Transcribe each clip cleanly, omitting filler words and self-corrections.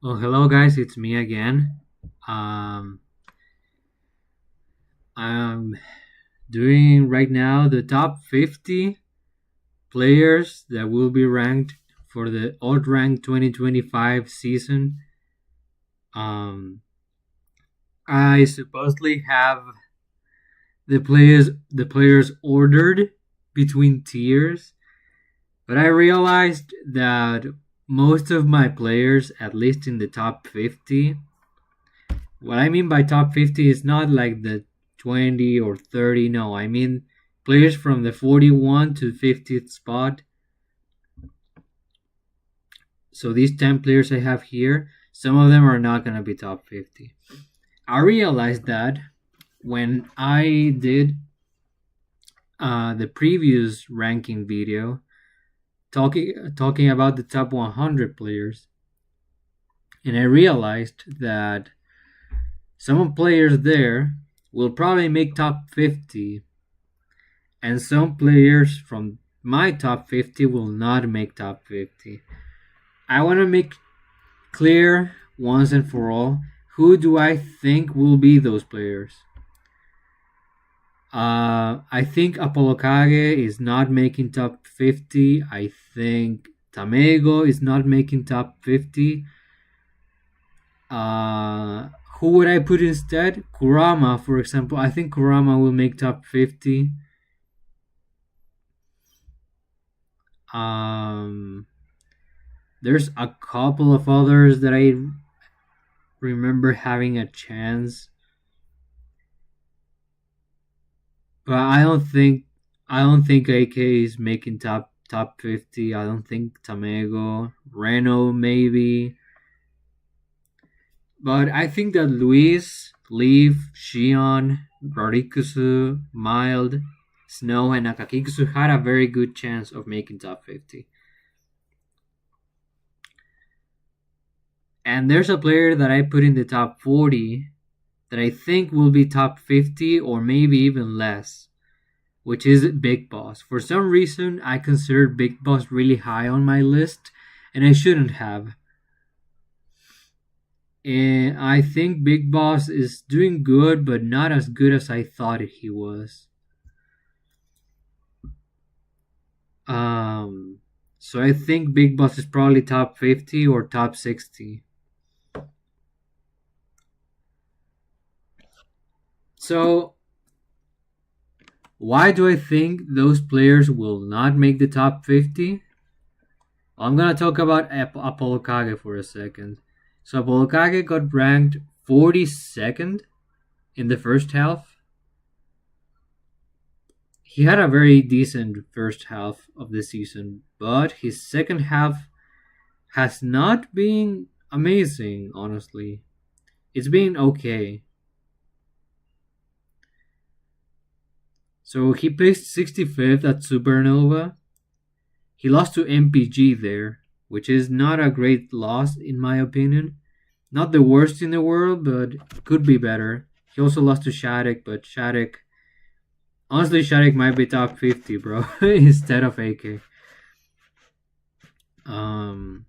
Well, hello guys, it's me again. Um, I'm doing right now the top 50 players that will be ranked for the UltRank 2025 season. Um, I supposedly have the players ordered between tiers, but I realized that most of my players, at least in the top 50, what I mean by top 50 is not like the 20 or 30. No, I mean players from the 41 to 50th spot. So these 10 players I have here, some of them are not going to be top 50. I realized that when I did the previous ranking video talking about the top 100 players, and I realized that some players there will probably make top 50, and some players from my top 50 will not make top 50. I want to make clear once and for all who do I think will be those players. I think Apolokage is not making top 50. I think Tamego is not making top 50. Uh, who would I put instead? Kurama, for example. I think Kurama will make top 50. Um, there's a couple of others that I remember having a chance, but I don't think AK is making top 50. I don't think Tamego, Reno maybe, but I think that Luis, Leaf, Shion, Rorikusu, Mild, Snow, and Akakikusu had a very good chance of making top 50. And there's a player that I put in the top 40 that I think will be top 50 or maybe even less, which is Big Boss. For some reason, I considered Big Boss really high on my list, and I shouldn't have. And I think Big Boss is doing good, but not as good as I thought he was. Um, so I think Big Boss is probably top 50 or top 60. So why do I think those players will not make the top 50? I'm gonna talk about Apolokage for a second. So Apolokage got ranked 42nd in the first half. He had a very decent first half of the season, but his second half has not been amazing, honestly. It's been okay. So he placed 65th at Supernova. He lost to MPG there, which is not a great loss in my opinion. Not the worst in the world, but could be better. He also lost to Shattuck, but Shattuck, honestly, Shattuck might be top 50, bro, instead of AK. Um,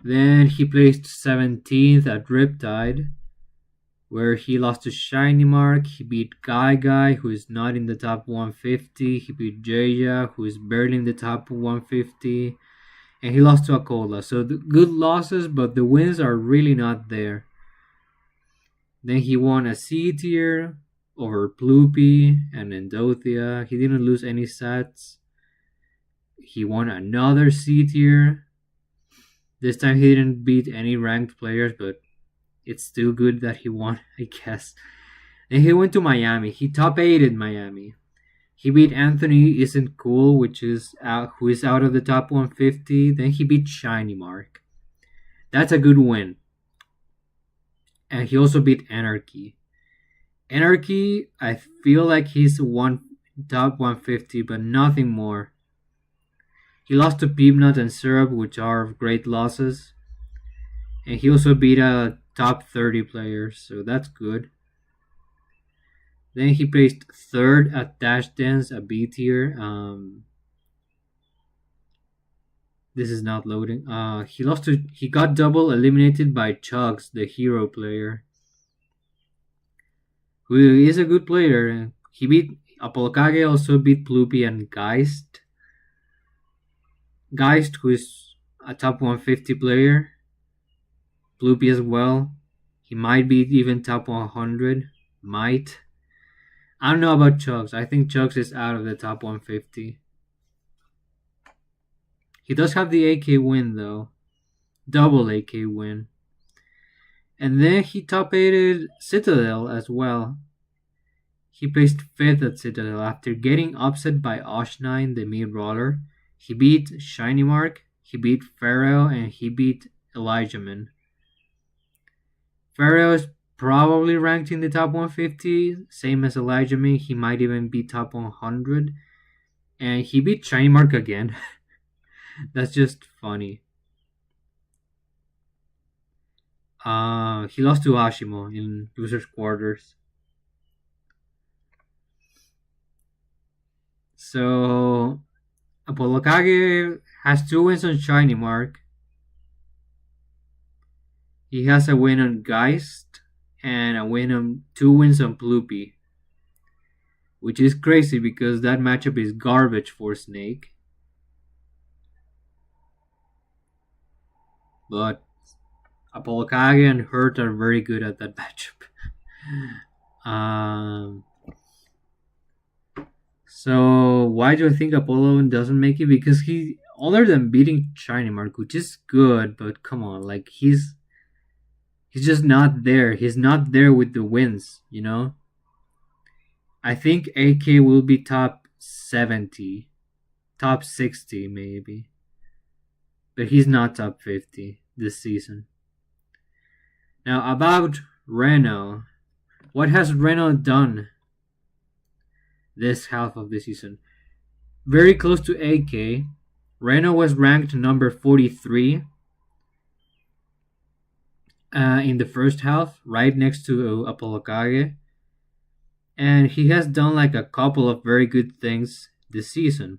then he placed 17th at Riptide, where he lost to Shiny Mark. He beat Guy, who is not in the top 150. He beat Jaya, who is barely in the top 150. And he lost to Akola. So the good losses, but the wins are really not there. Then he won a C tier over Ploopy and Endothea. He didn't lose any sets. He won another C tier. This time he didn't beat any ranked players, but it's still good that he won, I guess. And he went to Miami. He top 8 in Miami. He beat Anthony Isn't Cool, who is out of the top 150. Then he beat Shiny Mark. That's a good win. And he also beat Anarchy. Anarchy, I feel like he's top 150, but nothing more. He lost to Peanut and Syrup, which are great losses. And he also beat a top 30 player, so that's good. Then he placed third at Dash Dance, a B tier. This is not loading. He got double eliminated by Chugs, the hero player, who is a good player. He beat Apolokage, also beat Plupi and Geist. Geist, who is a top 150 player. Plupi as well. He might be even top 100. Might. I don't know about Chugs. I think Chugs is out of the top 150. He does have the AK win though. Double AK win. And then he top 8'd Citadel as well. He placed 5th at Citadel after getting upset by Osh9, the mid roller. He beat Shiny Mark, he beat Pharaoh, and he beat Elijahman. Pharaoh is probably ranked in the top 150, same as Elijahman. He might even be top 100. And he beat Shiny Mark again. That's just funny. He lost to Hashimo in losers quarters. So Apolokage has 2 wins on Shiny Mark. He has a win on Geist and a win on 2 wins on Plupi, which is crazy because that matchup is garbage for Snake. But Apolokage and Hurt are very good at that matchup. So why do I think Apollo doesn't make it? Because he, other than beating Shiny Mark, which is good, but come on, like he's just not there. He's not there with the wins, you know? I think AK will be top 70, top 60 maybe. But he's not top 50 this season. Now about Reno. What has Reno done this half of the season? Very close to AK. Reno was ranked number 43 in the first half, right next to Apolokage. And he has done like a couple of very good things this season.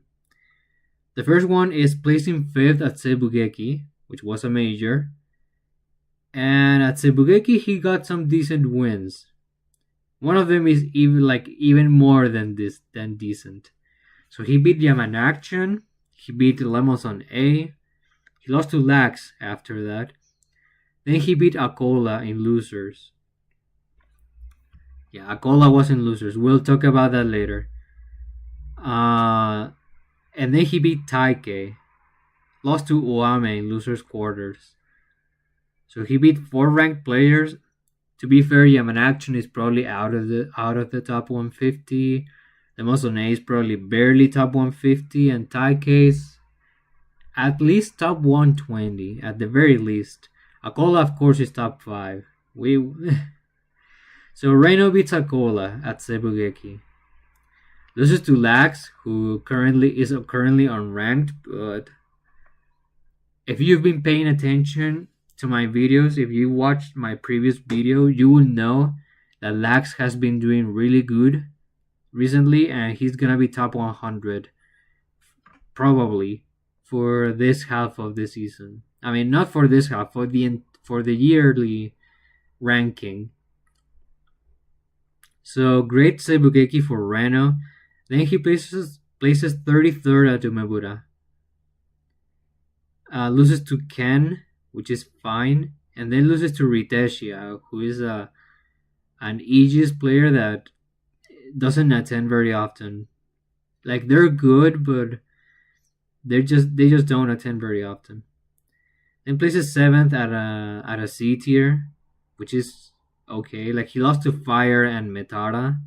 The first one is placing 5th at Sebugeki, which was a major. And at Sebugeki, he got some decent wins. One of them is even more than decent. So he beat Yamanakchan, he beat Lemos on A, he lost to Lax after that. Then he beat Akola in losers. Yeah, Akola was in losers. We'll talk about that later. And then he beat Taike. Lost to Uame in losers quarters. So he beat 4 ranked players. To be fair, Yamanakchan is probably out of the top 150. Lemosone is probably barely top 150, and Taike is at least top 120 at the very least. Akola, of course, is top 5. So Reno beats Akola at Sebugeki. Loses to Lax, who is currently unranked, but if you've been paying attention to my videos, if you watched my previous video, you will know that Lax has been doing really good recently, and he's gonna be top 100 probably for this half of the season. I mean, not for this half, for the yearly ranking. So great Sebugeki for Reno. Then he places 33rd at Umebura. Loses to Ken, which is fine, and then loses to Riteshia, who is an Aegis player that doesn't attend very often. Like, they're good, but they just don't attend very often. Then places 7th at a C tier, which is okay. Like, he lost to Fire and Metara,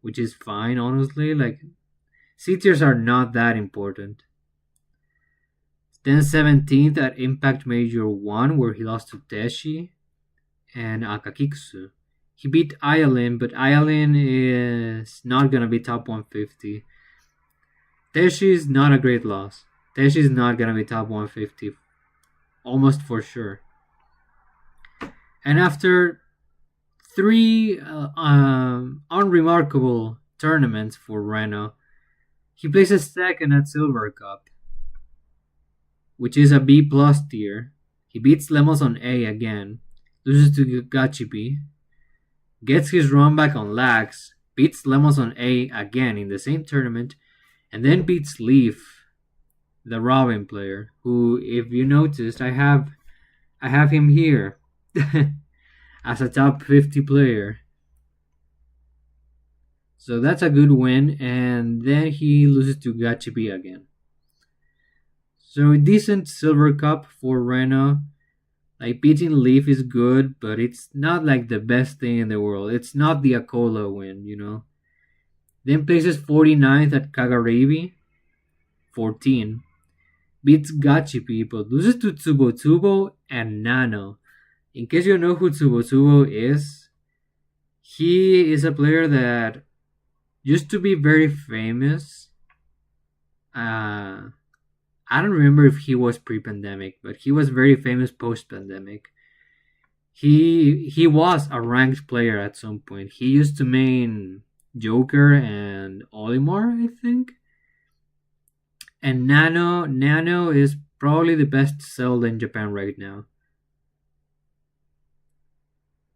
which is fine, honestly. Like, C tiers are not that important. Then 17th at Impact Major 1, where he lost to Teshi and Akakiksu. He beat Ayalin, but Ayalin is not going to be top 150. Teshi is not a great loss. Teshi is not going to be top 150, almost for sure. And after 3 unremarkable tournaments for Reno, he places 2nd at Silver Cup. which is a B plus tier. He beats Lemos on A again, loses to Gachipi, gets his run back on Lax, beats Lemos on A again in the same tournament, and then beats Leaf, the Robin player, who, if you noticed, I have him here as a top 50 player. So that's a good win, and then he loses to Gachipi again. So a decent silver cup for Reno. Like beating Leaf is good, but it's not like the best thing in the world. It's not the Akola win. Then places 49th at Kagarabi, 14. Beats Gachipi, but loses to Tsubo and Nano. In case you know who Tsubo is, he is a player that used to be very famous. I don't remember if he was pre-pandemic, but he was very famous post-pandemic. He was a ranked player at some point. He used to main Joker and Olimar, I think. And Nano is probably the best Zelda in Japan right now.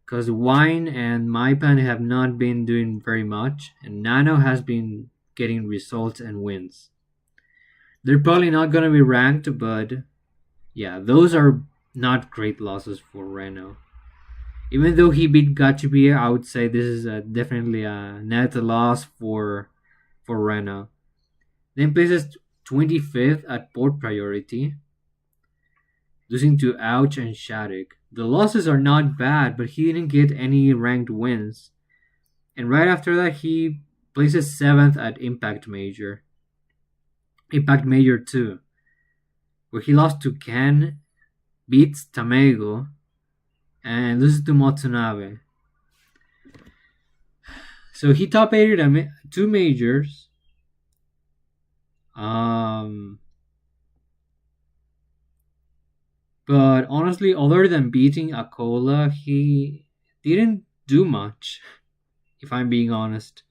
Because Wine and Maipan have not been doing very much, and Nano has been getting results and wins. They're probably not going to be ranked, but yeah, those are not great losses for Reno. Even though he beat Gachibi, I would say this is definitely a net loss for Reno. Then places 25th at port priority, losing to Ouch and Shattuck. The losses are not bad, but he didn't get any ranked wins. And right after that, he places 7th at Impact Major 2, where he lost to Ken, beats Tamego, and loses to Motsunabe. So he top 8 2 majors. But honestly, other than beating Akola, he didn't do much, if I'm being honest.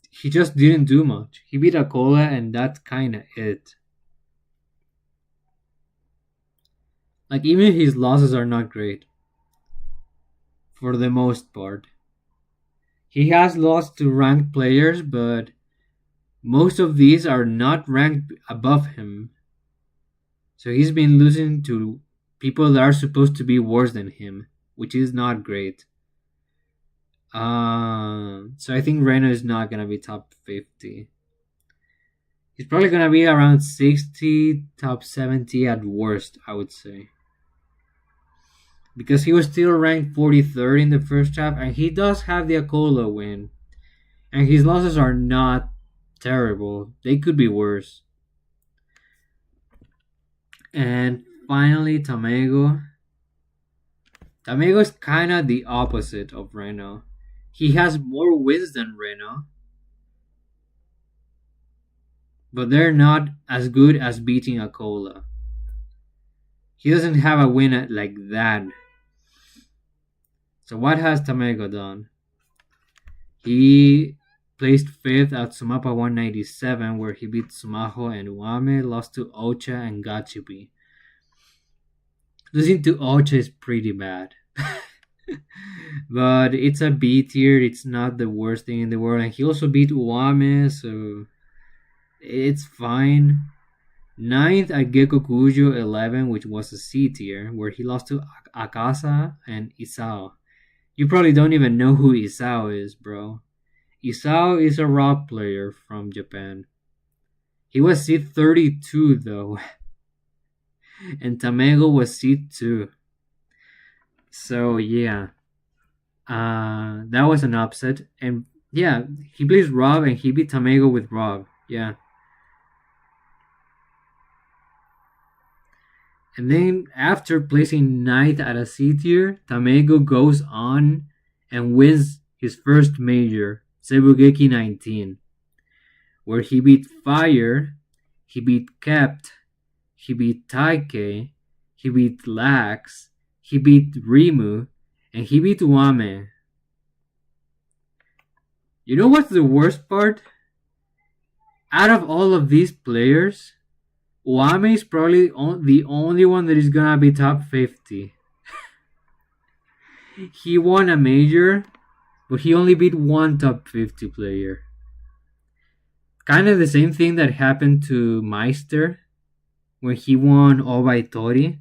He just didn't do much. He beat Akola, and that's kind of it. Like, even his losses are not great. For the most part. He has lost to ranked players, but most of these are not ranked above him. So he's been losing to people that are supposed to be worse than him, which is not great. So I think Reno is not gonna be top 50. He's probably gonna be around 60, top 70 at worst, I would say. Because he was still ranked 43rd in the first half, and he does have the Akola win. And his losses are not terrible. They could be worse. And finally, Tamego. Tamego is kind of the opposite of Reno. He has more wins than Reno, but they're not as good as beating Akola. He doesn't have a win like that. So what has Tamego done? He placed 5th at Sumapa 197, where he beat Sumaho and Uame, lost to Ocha and Gachibi. Losing to Ocha is pretty bad. But it's a B tier, it's not the worst thing in the world. And he also beat Uame, so it's fine. 9th at Gecko Kujo 11, which was a C tier, where he lost to Akasa and Isao. You probably don't even know who Isao is, bro. Isao is a rock player from Japan. He was seed 32 though. And Tamego was seed 2. So yeah. That was an upset. And yeah, he plays Rob and he beat Tamego with Rob. Yeah. And then after placing 9th at a C tier, Tamego goes on and wins his first major, Sebugeki 19, where he beat Fire, he beat Kept, he beat Taike, he beat Lax, he beat Rimu, and he beat Wame. You know what's the worst part? Out of all of these players, Uame is probably the only one that is gonna be top 50. He won a major, but he only beat one top 50 player. Kind of the same thing that happened to Meister when he won Tori.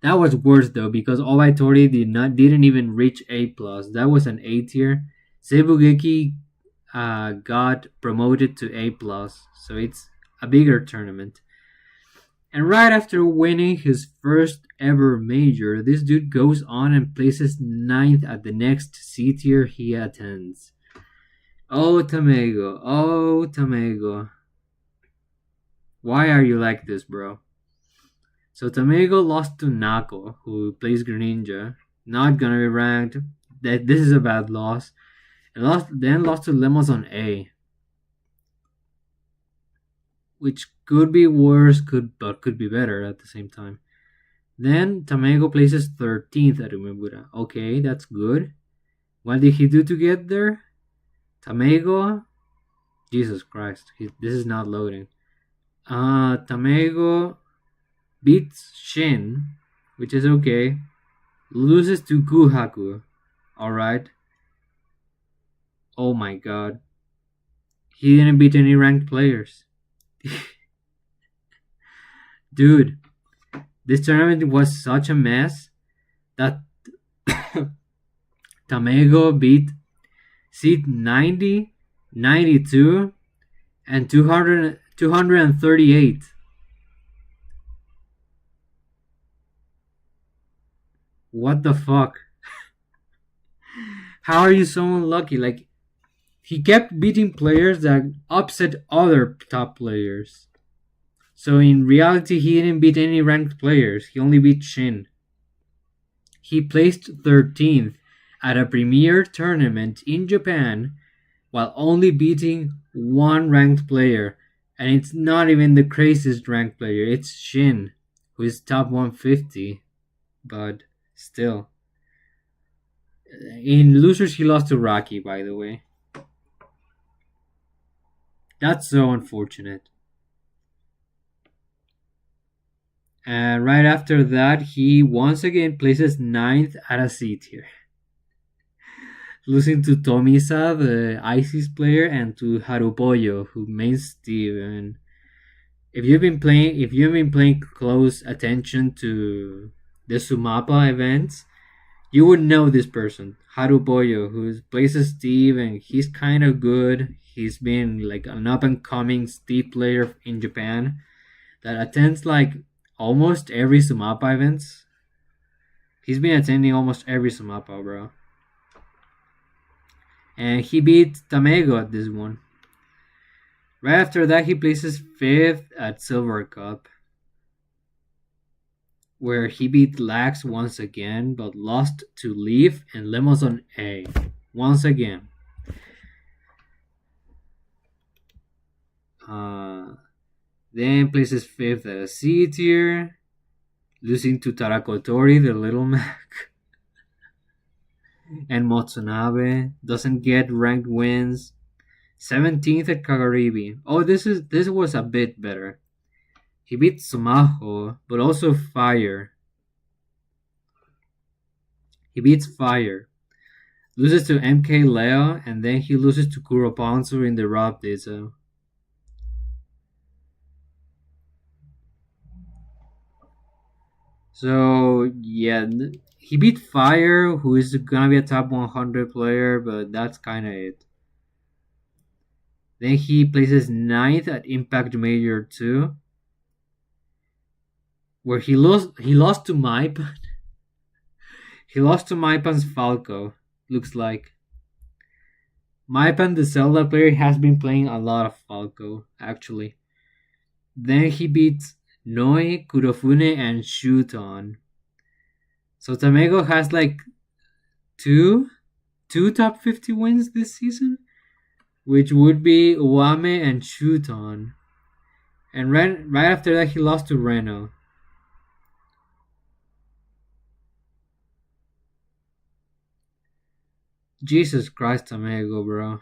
That was worse though because Tori didn't even reach A plus. That was an A tier. Sebugeki got promoted to A plus, so it's a bigger tournament. And right after winning his first ever major, this dude goes on and places ninth at the next C tier he attends. Oh, Tamego. Oh, Tamego. Why are you like this, bro? So Tamego lost to Nako, who plays Greninja. Not gonna be ranked. This is a bad loss. And then lost to Lemos on A. Which could be worse, but could be better at the same time. Then Tamego places 13th at Umebura. Okay, that's good. What did he do to get there? Tamego? Jesus Christ, this is not loading. Tamego beats Shin, which is okay. Loses to Kuhaku. Alright. Oh my god. He didn't beat any ranked players. Dude, this tournament was such a mess that Tamego beat seed 90, 92, and 238. What the fuck? How are you so unlucky? Like, he kept beating players that upset other top players. So in reality, he didn't beat any ranked players. He only beat Shin. He placed 13th at a premier tournament in Japan while only beating one ranked player. And it's not even the craziest ranked player. It's Shin, who is top 150. But still. In losers, he lost to Rocky, by the way. That's so unfortunate. And right after that, he once again places 9th at a C tier. Losing to Tomisa, the ISIS player, and to Harupoyo, who mains Steve. And if you've been playing close attention to the Sumapa events, you would know this person, Harupoyo, who places Steve, and he's kind of good. He's been like an up and coming Steve player in Japan that attends like almost every Sumapa events. He's been attending almost every Sumapa, bro. And he beat Tamego at this one. Right after that, he places 5th at Silver Cup, where he beat Lax once again, but lost to Leaf and Lemos on A. Once again. Then places 5th at a C tier, losing to Tarakotori, the Little Mac. And Motsunabe doesn't get ranked wins. 17th at Kagaribi. Oh, this was a bit better. He beat Sumaho, but also Fire. He beats Fire. Loses to MK Leo, and then he loses to Kuroponsu in the Rob Ditto. So, yeah, he beat Fire, who is gonna be a top 100 player, but that's kinda it. Then he places 9th at Impact Major 2, where he lost to Maipan. He lost to Maipan's Falco, looks like. Maipan, the Zelda player, has been playing a lot of Falco, actually. Then he beats Noi, Kurofune, and Shuton. So Tamego has like two top 50 wins this season, which would be Uame and Shuton. And right after that, he lost to Reno. Jesus Christ, Tamego, bro.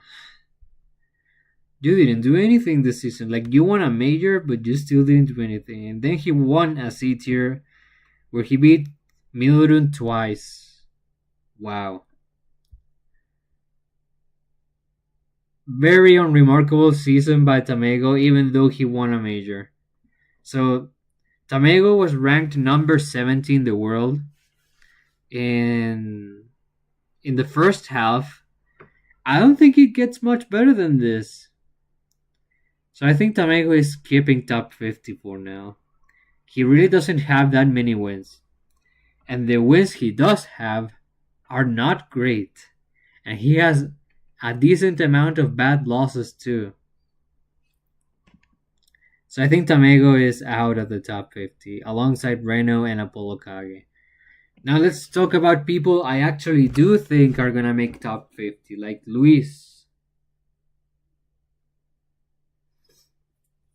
You didn't do anything this season. Like you won a major, but you still didn't do anything. And then he won a C tier where he beat Milurun twice. Wow. Very unremarkable season by Tamego, even though he won a major. So Tamego was ranked number 70 in the world in the first half. I don't think it gets much better than this. So I think Tamego is skipping top 50 for now. He really doesn't have that many wins. And the wins he does have are not great. And he has a decent amount of bad losses too. So I think Tamego is out of the top 50 alongside Reno and Apollo Kage. Now let's talk about people I actually do think are gonna make top 50, like Luis.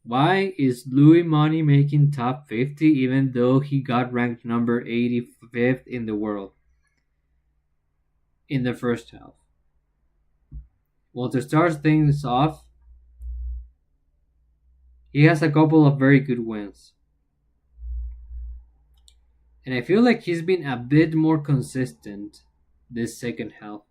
Why is Louis Money making top 50 even though he got ranked number 85th in the world in the first half? Well, to start things off, he has a couple of very good wins. And I feel like he's been a bit more consistent this second half.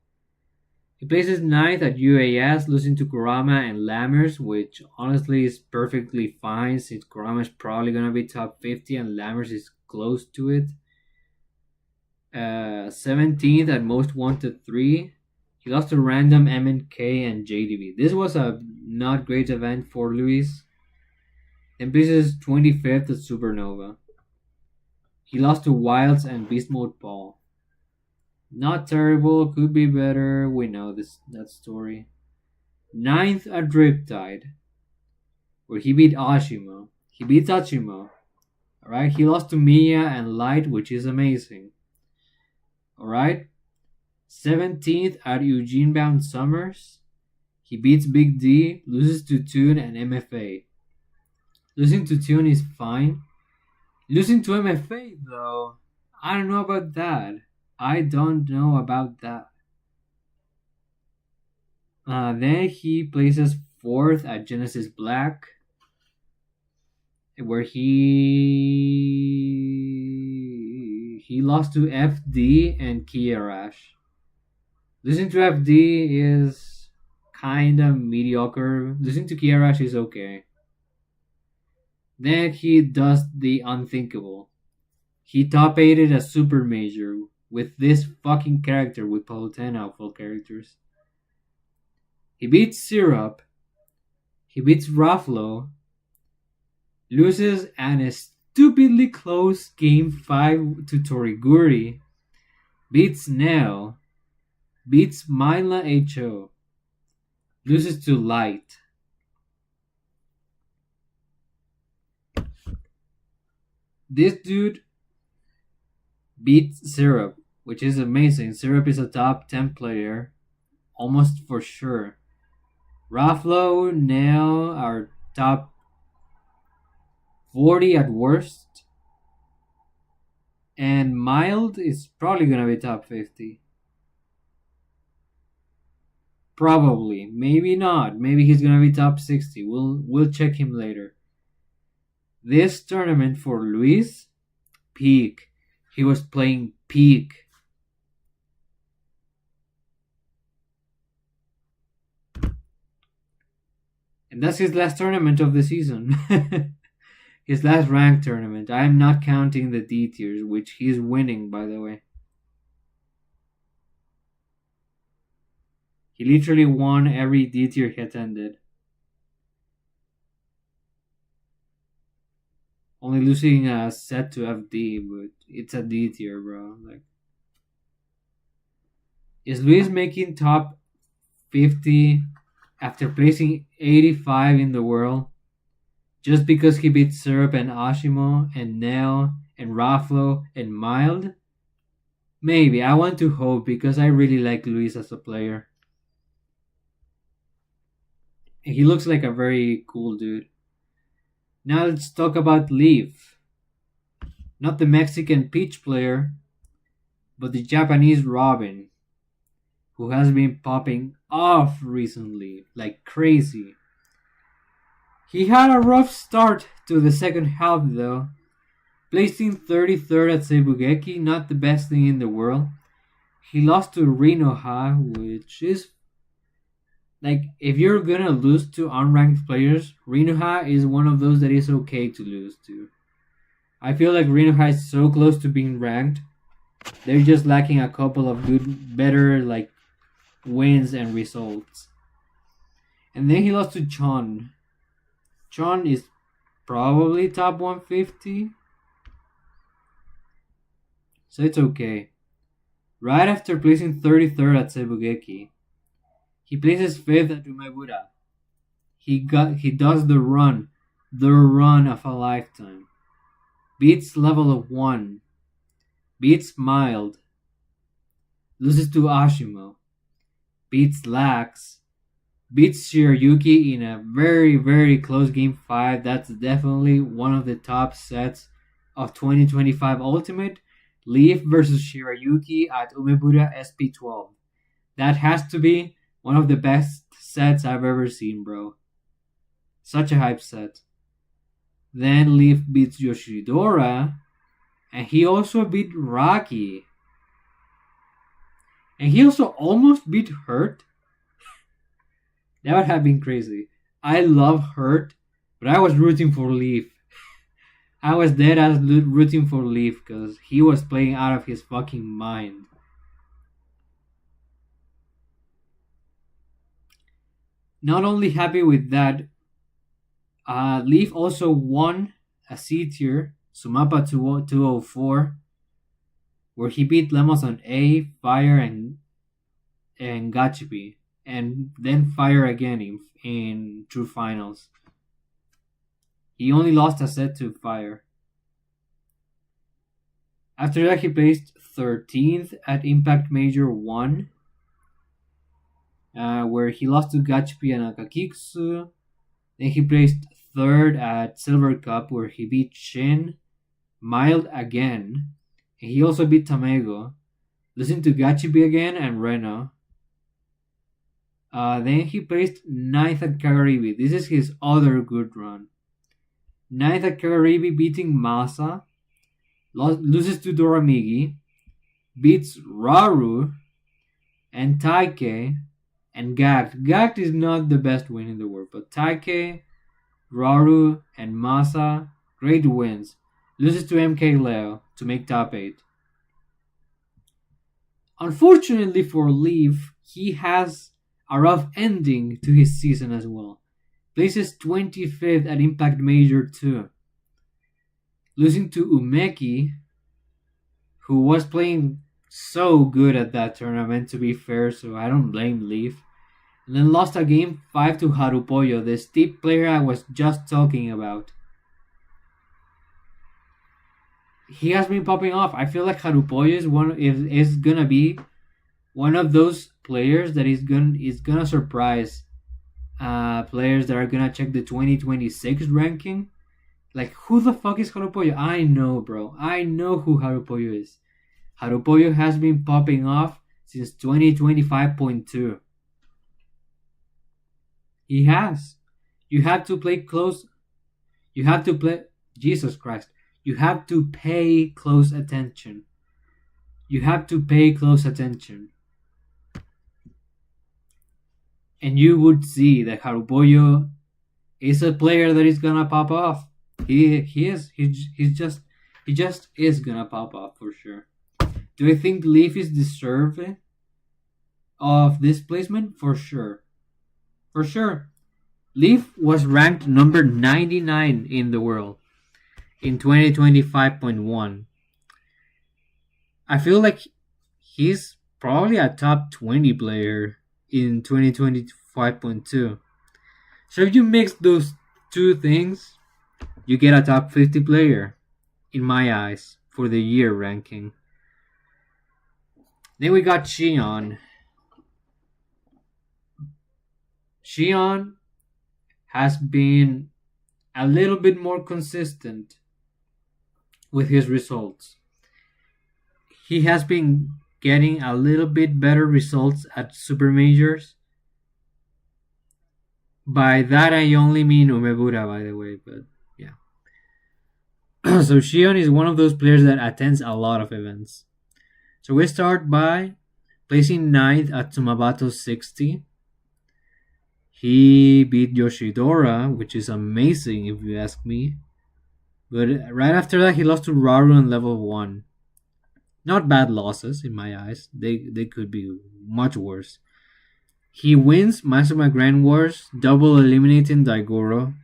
He places ninth at UAS, losing to Kurama and Lammers, which honestly is perfectly fine since Kurama is probably going to be top 50 and Lammers is close to it. 17th at most 1 to 3. He lost to Random, MNK, and JDB. This was a not great event for Luis. Then places 25th at Supernova. He lost to Wilds and Beast Mode Paul. Not terrible, could be better. We know that story. 9th at Riptide, where he beat Ashimo. He beat Tachimo. Alright, he lost to Mia and Light, which is amazing. Alright. 17th at Eugene Bound Summers. He beats Big D, loses to Toon and MFA. Losing to Toon is fine. Losing to MFA, though, I don't know about that. I don't know about that. Then he places 4th at Genesis Black, where he lost to FD and Kiarash. Losing to FD is kind of mediocre. Losing to Kiarash is okay. Then he does the unthinkable. He top 8'd a super major with this fucking character with Palutena of all characters. He beats Syrup. He beats Ruffalo. Loses an stupidly close game 5 to Toriguri. Beats Neo. Beats Myla HO. Loses to Light. This dude beats Syrup, which is amazing. Syrup is a top 10 player, almost for sure. Raflo, Neo are top 40 at worst. And Mild is probably going to be top 50. Probably. Maybe not. Maybe he's going to be top 60. We'll check him later. This tournament for Luis, peak. He was playing peak. And that's his last tournament of the season. His last ranked tournament. I am not counting the D tiers, which he's winning, by the way. He literally won every D tier he attended. Only losing a set to FD, but it's a D tier, bro. Like, is Luis making top 50 after placing 85 in the world just because he beat Syrup and Ashimo and Neo and Raflo and Mild? Maybe. I want to hope because I really like Luis as a player. And he looks like a very cool dude. Now let's talk about Leaf. Not the Mexican Peach player, but the Japanese Robin, who has been popping off recently like crazy. He had a rough start to the second half though, placing 33rd at Seibugeki, not the best thing in the world. He lost to Rinoha, which is like if you're gonna lose to unranked players, Rinoha is one of those that is okay to lose to. I feel like Rinoha is so close to being ranked. They're just lacking a couple of better like wins and results. And then he lost to Chon. Chon is probably top 150, so it's okay. Right after placing 33rd at Sebugeki, he places 5th at Umebura. He does the run of a lifetime. Beats level of 1, beats Mild, loses to Ashimo, beats Lax, beats Shirayuki in a very, very close game 5. That's definitely one of the top sets of 2025 Ultimate. Leaf versus Shirayuki at Umebura SP12. That has to be one of the best sets I've ever seen, bro. Such a hype set. Then Leaf beats Yoshidora, and he also beat Rocky. And he also almost beat Hurt. That would have been crazy. I love Hurt, but I was rooting for Leaf. I was dead as rooting for Leaf because he was playing out of his fucking mind. Not only happy with that, Leaf also won a C tier, Sumapa 204, where he beat Lemos on A, Fire, and Gachipi, and then Fire again in True Finals. He only lost a set to Fire. After that, he placed 13th at Impact Major 1, where he lost to Gachipi and Akakiksu. Then he placed 3rd at Silver Cup, where he beat Shin, Mild again, and he also beat Tamego, losing to Gachipi again and Reno. Then he placed 9th at Kagaribi. This is his other good run. 9th at Kagaribi, beating Masa, loses to Doramigi, beats Raru, and Taike, and Gact. Gact is not the best win in the world, but Taike, Raru, and Masa, great wins. Loses to MK Leo to make top 8. Unfortunately for Leaf, he has a rough ending to his season as well. Places 25th at Impact Major 2. Losing to Umeki, who was playing so good at that tournament, to be fair, so I don't blame Leaf. And then lost a game 5 to Harupoyo, the steep player I was just talking about. He has been popping off. I feel like Harupoyo is gonna be one of those players that is gonna surprise players that are gonna check the 2026 ranking. Like, who the fuck is Harupoyo? I know, bro. I know who Harupoyo is. Harupoyo has been popping off since 2025.2. He has. You have to play close. You have to play. Jesus Christ. You have to pay close attention. You have to pay close attention. And you would see that Harupoyo is a player that is gonna pop off. He just is gonna pop off for sure. Do I think Leaf is deserving of this placement? For sure. For sure. Leaf was ranked number 99 in the world in 2025.1. I feel like he's probably a top 20 player in 2025.2. So if you mix those two things, you get a top 50 player, in my eyes, for the year ranking. Then we got Shion. Shion has been a little bit more consistent with his results. He has been getting a little bit better results at super majors, By that I only mean Umebura, by the way, but yeah. So Shion is one of those players that attends a lot of events. So we start by placing ninth at Tsumabato 60. He beat Yoshidora, which is amazing if you ask me. But right after that, he lost to Raru on level 1. Not bad losses in my eyes. They could be much worse. He wins Masuma Grand Wars, double eliminating Daigoro.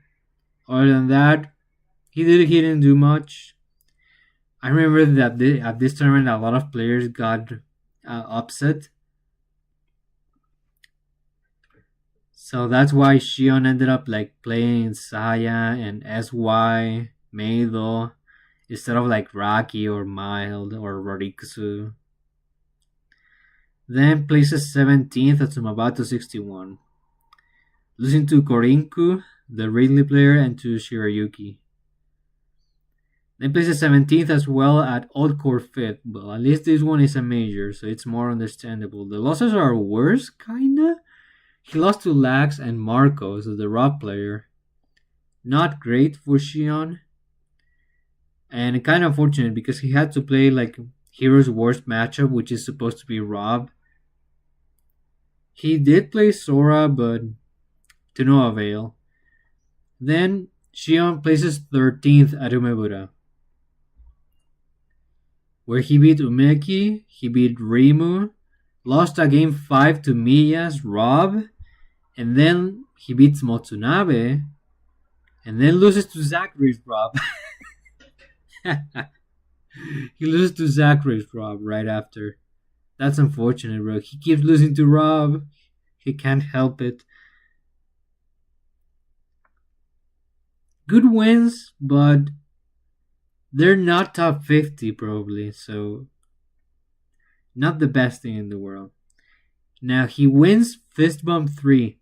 Other than that, he didn't do much. I remember that at this tournament, a lot of players got upset. So that's why Shion ended up like playing Saya and SY, Meido, instead of like Raki or Mild or Rorikusu. Then places 17th at Sumabato 61, losing to Korinku, the Ridley player, and to Shirayuki. Then places 17th as well at Old Core 5th, but at least this one is a major, so it's more understandable. The losses are worse, kinda. He lost to Lax and Marcos, the Rob player. Not great for Shion. And kind of unfortunate because he had to play like Hero's worst matchup, which is supposed to be Rob. He did play Sora, but to no avail. Then Shion places 13th at Umebura, where he beat Umeki, he beat Rimu, lost a game 5 to Miya's Rob, and then he beats Motsunabe, and then loses to Zachary's Rob. He loses to Zachary's Rob right after. That's unfortunate, bro. He keeps losing to Rob. He can't help it. Good wins, but they're not top 50 probably, so not the best thing in the world. Now he wins Fist Bump 3,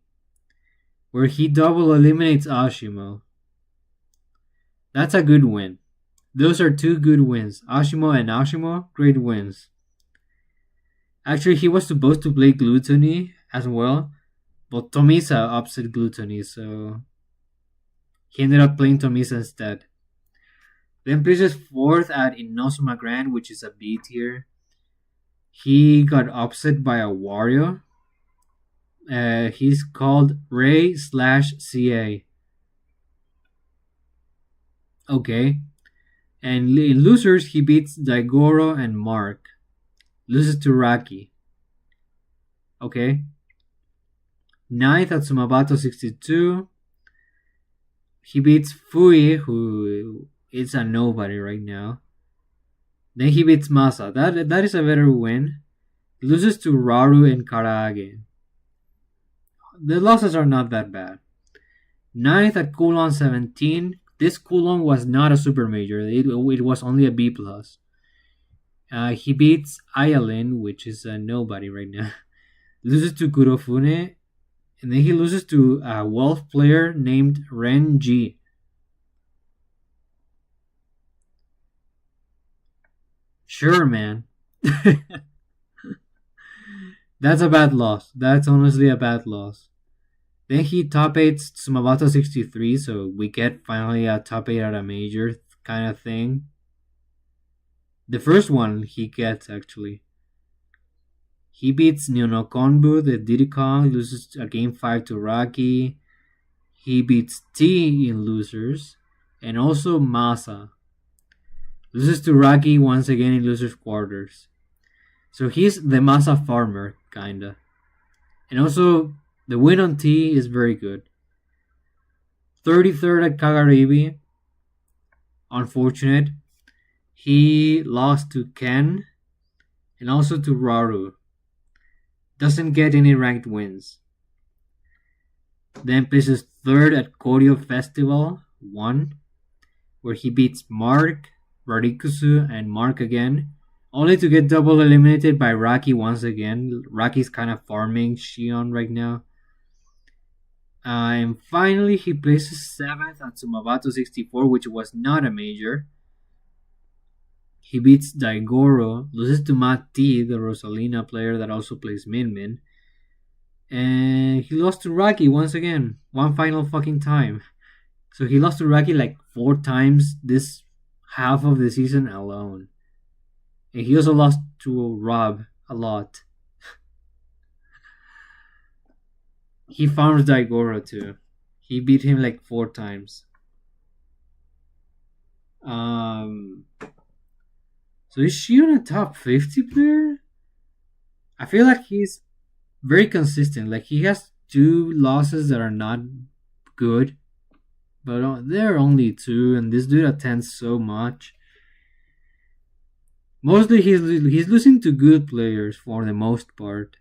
where he double eliminates Ashimo. That's a good win. Those are two good wins. Ashimo and Ashimo, great wins. Actually, he was supposed to play Gluttony as well, but Tomisa upset Gluttony, so he ended up playing Tomisa instead. Then places 4th at Inosuma Grand, which is a B tier. He got upset by a Wario. He's called Ray/CA. Okay. And in losers, he beats Daigoro and Mark. Loses to Raki. Okay. 9th at Sumabato 62. He beats Fui, who is a nobody right now. Then he beats Masa. That is a better win. Loses to Raru and Karaage. The losses are not that bad. 9th at Kulon 17. This Kulon was not a super major. It was only a B+. He beats Ayalin, which is a nobody right now. Loses to Kurofune. And then he loses to a Wolf player named Ren G. Sure, man. That's a bad loss. That's honestly a bad loss. Then he top 8's Sumabato 63, so we get finally a top 8 at a major kind of thing. The first one he gets, actually. He beats Nyonokonbu, the Diddy Kong, loses a game 5 to Raki. He beats T in losers, and also Masa. Loses to Raki once again in losers quarters. So he's the Masa farmer, kinda. And also, the win on T is very good. 33rd at Kagaribi. Unfortunate. He lost to Ken and also to Raru. Doesn't get any ranked wins. Then places 3rd at Koryo Festival 1, where he beats Mark, Rarikusu, and Mark again, only to get double eliminated by Raki once again. Raki's kind of farming Shion right now. And finally, he places 7th at Sumabato 64, which was not a major. He beats Daigoro, loses to Matt T, the Rosalina player that also plays Min Min. And he lost to Rocky once again, one final fucking time. So he lost to Rocky like 4 times this half of the season alone. And he also lost to Rob a lot. He farms Daigoro too. He beat him like 4 times. Um, so is she on a top 50 player? I feel like he's very consistent. Like he has 2 losses that are not good, but they're only 2, and this dude attends so much. Mostly he's losing to good players for the most part.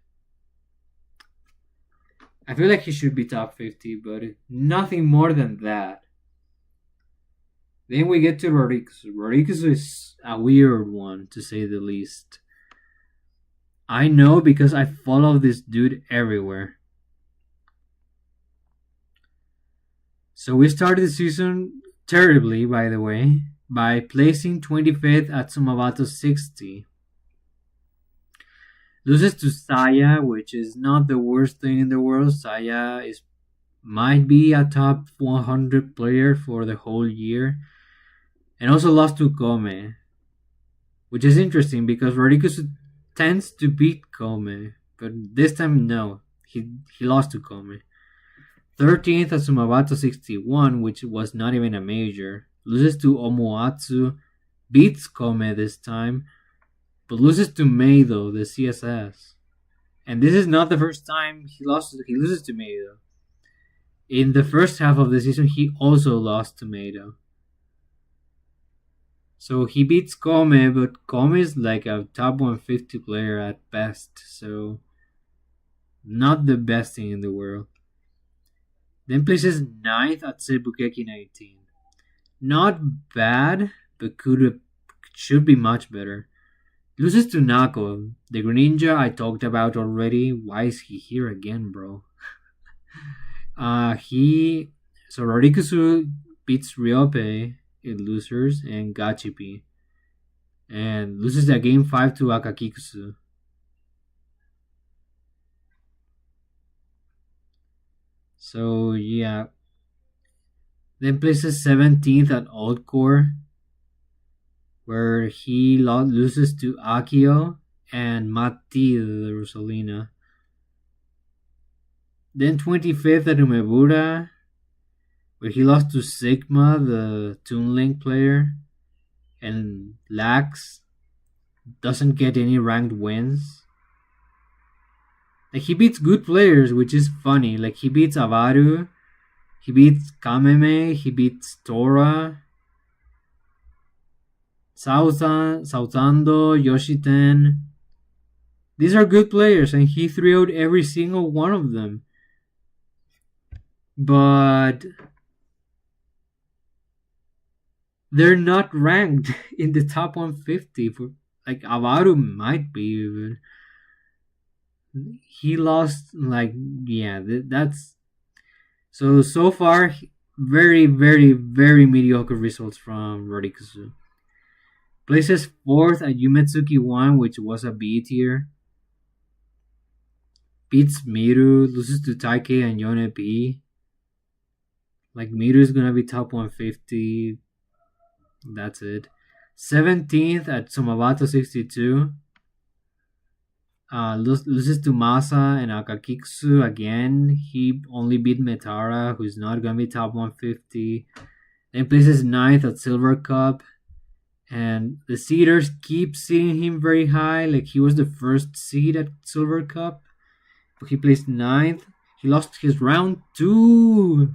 I feel like he should be top 50, but nothing more than that. Then we get to Rorikusu. Rorikusu is a weird one, to say the least. I know because I follow this dude everywhere. So we started the season terribly, by the way, by placing 25th at Sumabato 60. Loses to Saya, which is not the worst thing in the world. Saya might be a top 100 player for the whole year. And also lost to Kome, which is interesting because Rodriguez tends to beat Kome, but this time no, he lost to Kome. 13th at Sumabato 61, which was not even a major. Loses to Omoatsu, beats Kome this time, but loses to Meido, the CSS. And this is not the first time he loses to Meido. In the first half of the season, he also lost to Meido. So he beats Kome, but Kome is like a top 150 player at best, so not the best thing in the world. Then places 9th at Sebukeki 19. Not bad, but should be much better. Loses to Nako, the Greninja I talked about already. Why is he here again, bro? So Rorikusu beats Ryope in losers and Gachipi, and loses the game 5 to Akakikusu. So yeah. Then places 17th at Old Core, where he loses to Akio and Mati the Rosalina. Then 25th at Umebura, where he lost to Sigma, the Toon Link player, and Lax doesn't get any ranked wins. Like he beats good players, which is funny. Like he beats Avaru, he beats Kameme, he beats Tora, Sautando, Yoshiten. These are good players, and he 3-0'd every single one of them. But they're not ranked in the top 150. Like Avaru might be, but he lost. Like that's so far. Very very very mediocre results from Rodikusu. Places 4th at Yumetsuki 1, which was a B tier. Beats Miru, loses to Taike and Yone P. Like Miru is gonna be top 150. That's it. 17th at Sumabato 62. Loses to Masa and Akakiksu again. He only beat Metara, who's not gonna be top 150. Then places 9th at Silver Cup. And the seeders keep seeing him very high. Like he was the first seed at Silver Cup. But he placed 9th. He lost his round 2.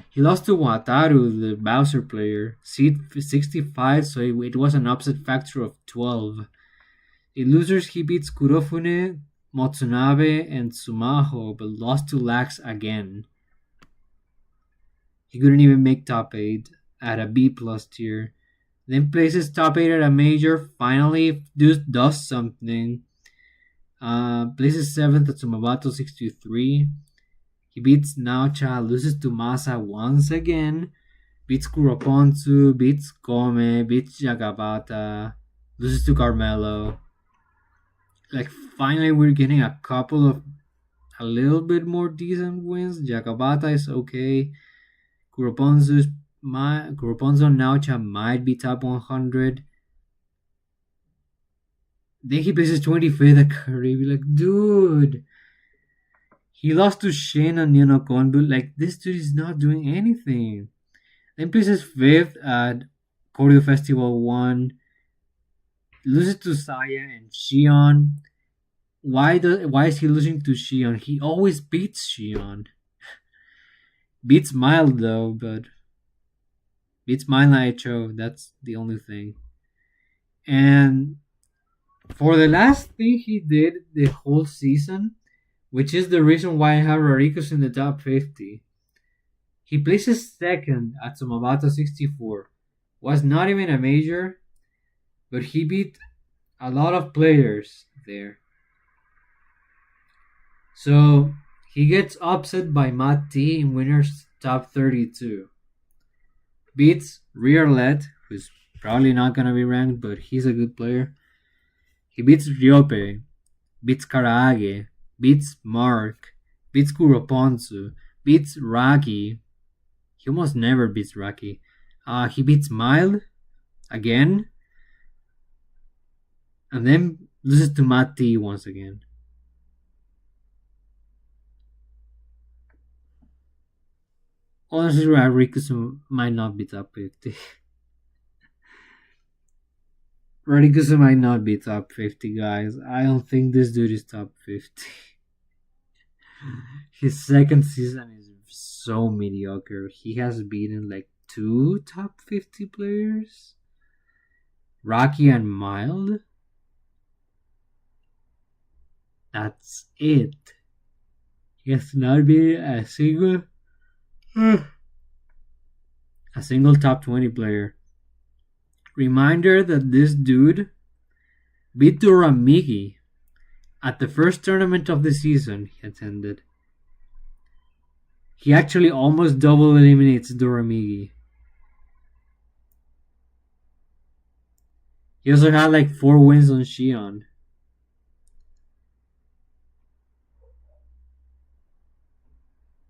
He lost to Wataru, the Bowser player. Seed 65, so it was an upset factor of 12. In losers, he beats Kurofune, Motsunabe, and Sumaho, but lost to Lax again. He couldn't even make top 8 at a B plus tier. Then places top 8 at a major, finally does something. Places 7th at Sumabato 63. He beats Naocha, loses to Masa once again, beats Kuroponzu, beats Kome, beats Jagabata, loses to Carmelo. Like finally we're getting a couple of a little bit more decent wins. Jakabata is okay. Kuroponzo and Naucha might be top 100. Then he places 25th at Curry. Be like, dude, he lost to Shane and Konbu. Like, this dude is not doing anything. Then places 5th at Koryu Festival 1. Loses to Saya and Shion. Why is he losing to Shion? He always beats Shion. Beats Mild though, but beats Mild and HO. That's the only thing. And for the last thing he did the whole season, which is the reason why I have Rarikus in the top 50, he places second at Sumabata 64. Was not even a major, but he beat a lot of players there. So he gets upset by Matt T in winners top 32. Beats Rearlet, who's probably not gonna be ranked, but he's a good player. He beats Ryope, beats Karaage, beats Mark, beats Kuroponzu, beats Raki. He almost never beats Raki. He beats Mild again, and then loses to Matt T once again. Honestly, Rikusu might not be top 50. Rikusu might not be top 50, guys. I don't think this dude is top 50. His second season is so mediocre. He has beaten like 2 top 50 players. Rocky and Mild. That's it. He has not been a single top 20 player. Reminder that this dude beat Duramigi at the first tournament of the season he attended. He actually almost double eliminates Duramigi. He also had like 4 wins on Shion.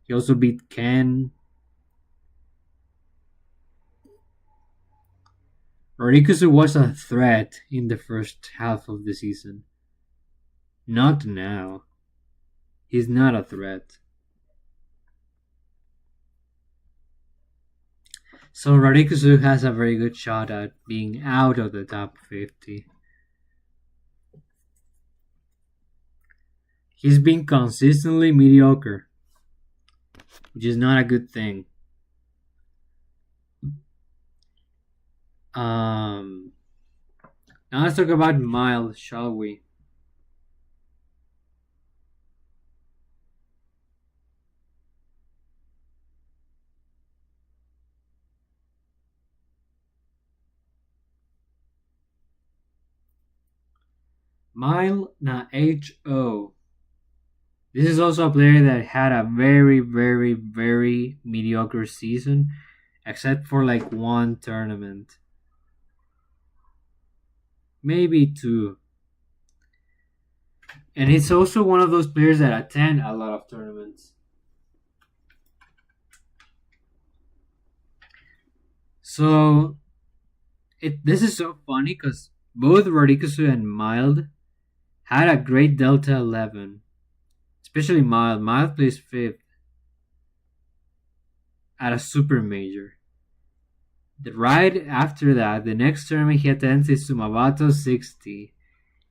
He also beat Ken. Rikusu was a threat in the first half of the season. Not now. He's not a threat. So Rarikusu has a very good shot at being out of the top 50. He's been consistently mediocre, which is not a good thing. Now let's talk about Mild, shall we? Mild na HO. This is also a player that had a very, very, very mediocre season, except for like 1 tournament. Maybe 2. And he's also one of those players that attend a lot of tournaments. So this is so funny because both Rarikusu and Mild had a great Delta 11. Especially Mild. Mild plays 5th at a super major. Right after that, the next tournament he attends is Sumabato 60.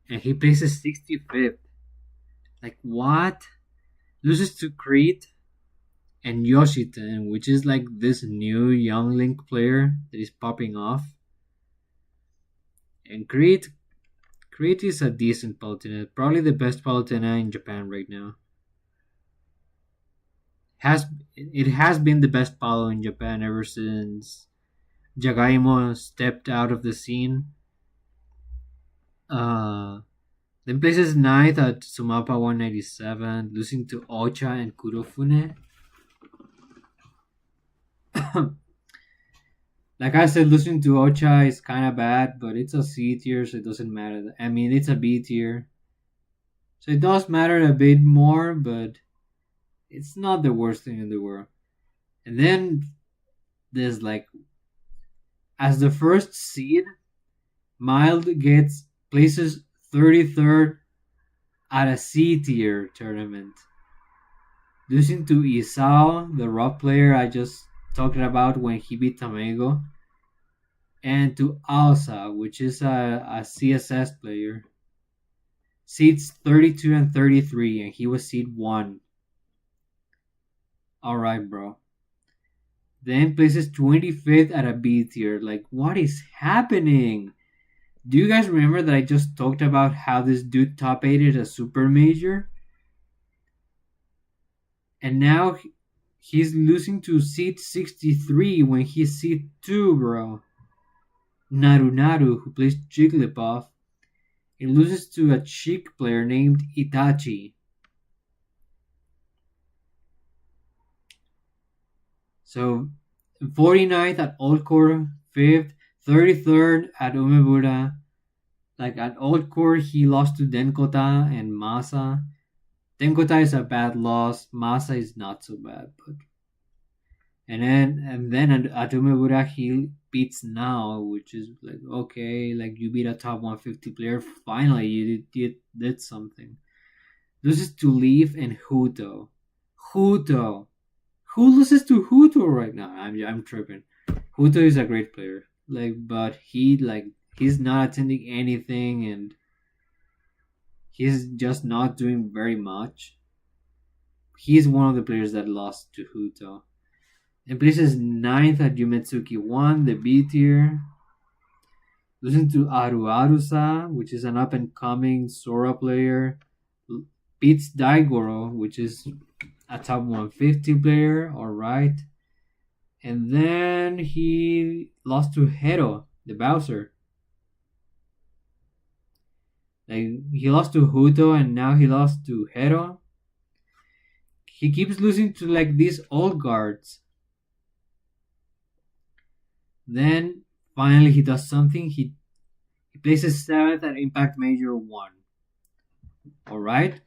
And he places 65th. Like, what? Loses to Crete and Yoshiten, which is like this new young Link player that is popping off. And Crete is a decent Palutena. Probably the best Palutena in Japan right now. It has been the best Palo in Japan ever since Jagaimo stepped out of the scene. Then places 9th at Sumapa 197, losing to Ocha and Kurofune. Like I said, losing to Ocha is kind of bad, but it's a C tier, so it doesn't matter. I mean, it's a B tier. So it does matter a bit more, but It's not the worst thing in the world. And then there's like, as the first seed, Mild gets places 33rd at a C tier tournament, losing to Isao, the rock player I just talked about when he beat Tamego, and to Alsa, which is a CSS player. Seeds 32 and 33, and he was seed 1. Alright, bro. Then places 25th at a B tier. Like, what is happening? Do you guys remember that I just talked about how this dude top 8'd a super major? And now he's losing to seed 63 when he's seed 2, bro. Naru, who plays Jigglypuff, he loses to a chic player named Itachi. So 49th at Old Core, 5th, 33rd at Umebura. Like at Old Core, he lost to Denkota and Masa. Denkota is a bad loss. Masa is not so bad, but and then at Umebura he beats Now, which is like, okay, like you beat a top 150 player. Finally, you did something. Loses to Leaf and Huto. Huto. Who loses to Huto right now? I'm tripping. Huto is a great player. But he's not attending anything and he's just not doing very much. He's one of the players that lost to Huto. And places 9th at Yumetsuki 1, the B tier. Losing to Arusa, which is an up and coming Sora player. Beats Daigoro, which is a top 150 player, alright. And then he lost to Hero, the Bowser. He lost to Huto and now he lost to Hero. He keeps losing to these old guards. Then finally he does something. He places 7th at Impact Major 1. Alright.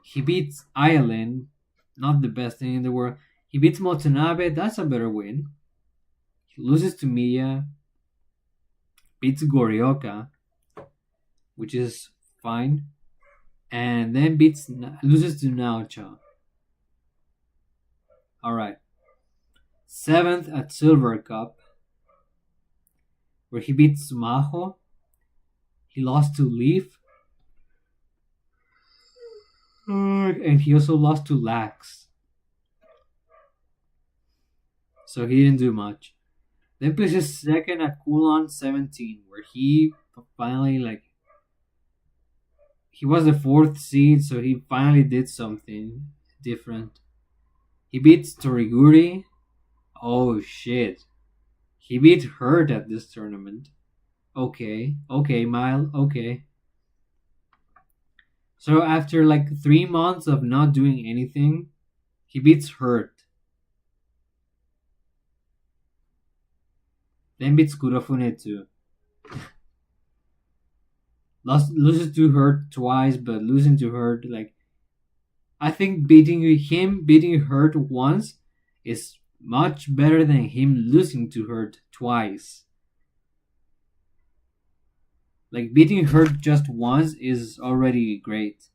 He beats Ayalin, not the best thing in the world. He beats Motonabe, that's a better win. He loses to Miya, beats Gorioka, which is fine, and then loses to Naocha. Alright. 7th at Silver Cup, where he beats Sumaho. He lost to Leaf. And he also lost to Lax. So he didn't do much. Then places 2nd at Kulon 17, where he finally he was the 4th seed, so he finally did something different. He beats Toriguri. Oh shit. He beat Hurt at this tournament. Okay, Mile, okay. So after 3 months of not doing anything, he beats Hurt. Then beats Kurofune too. Loses to Hurt twice, but losing to Hurt, I think beating Hurt once is much better than him losing to Hurt twice. Beating Hurt just once is already great.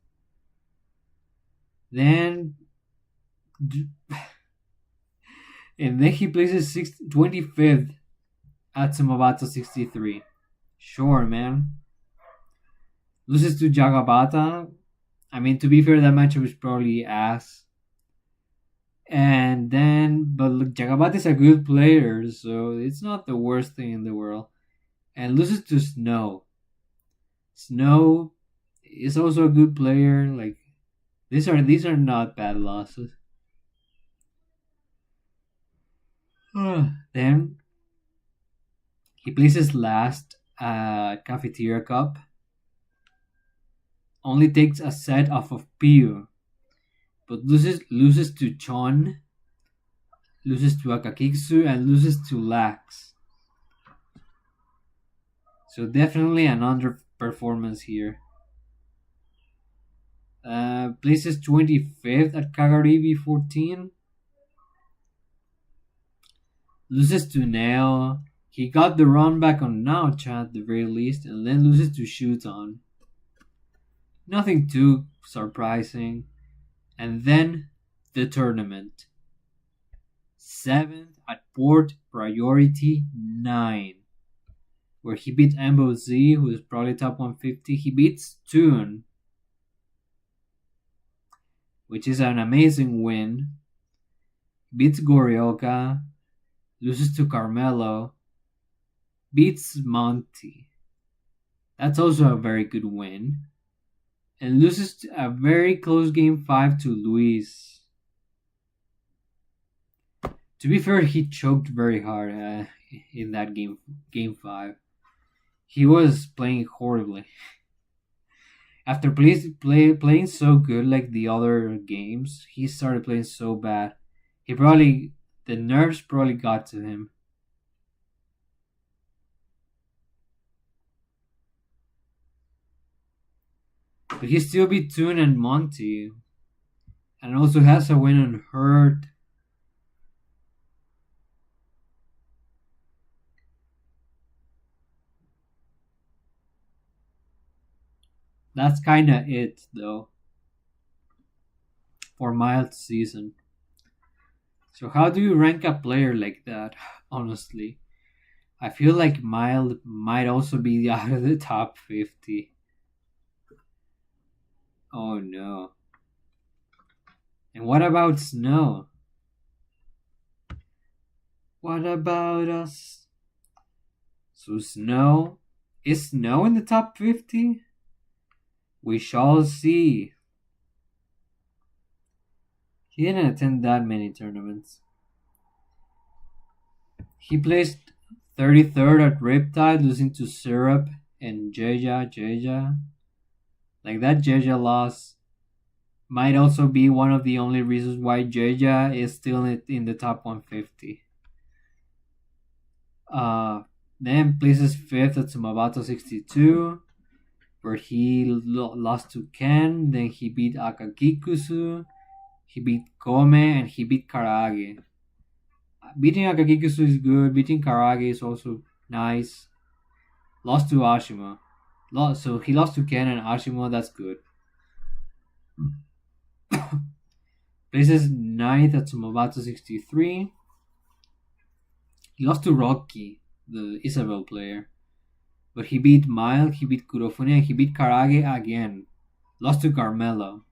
Then and then he places 25th at Sumabato 63. Sure, man. Loses to Jagabata. I mean, to be fair, that matchup was probably ass. And then, but look, Jagabata is a good player, so it's not the worst thing in the world. And loses to Snow. Snow is also a good player. These are not bad losses. Then he places last Cafeteria Cup. Only takes a set off of Piu, but loses to Chon, loses to Akakitsu, and loses to Lax. So definitely an underperformance here. places 25th at Kagaribi 14. Loses to Neo. He got the run back on Naocha at the very least, and then loses to Shuton. Nothing too surprising. And then the tournament. 7th at Port Priority 9, where he beat Ambo Z, who is probably top 150. He beats Toon, which is an amazing win. Beats Gorioka, loses to Carmelo, beats Monty. That's also a very good win. And loses a very close game 5 to Luis. To be fair, he choked very hard in that game 5. He was playing horribly. After playing so good like the other games, he started playing so bad. The nerves probably got to him. But he still beat Toon and Monty. And also has a win on Hurt. That's kinda it, though, for Mild season. So how do you rank a player like that, honestly? I feel like Mild might also be out of the top 50. Oh no. And what about Snow? What about us? So Snow? Is Snow in the top 50? We shall see. He didn't attend that many tournaments. He placed 33rd at Riptide, losing to Syrup and Jeja. Like that Jeja loss might also be one of the only reasons why Jeja is still in the top 150. Then places 5th at Sumabato 62, where he lost to Ken. Then he beat Akakikusu, he beat Kome, and he beat Karage. Beating Akakikusu is good. Beating Karage is also nice. Lost to Ashima. So he lost to Ken and Ashima. That's good. Places 9th at Sumabato 63. He lost to Rocky, the Isabel player. But he beat Mild, he beat Kurofune, and he beat Karage again. Lost to Carmelo.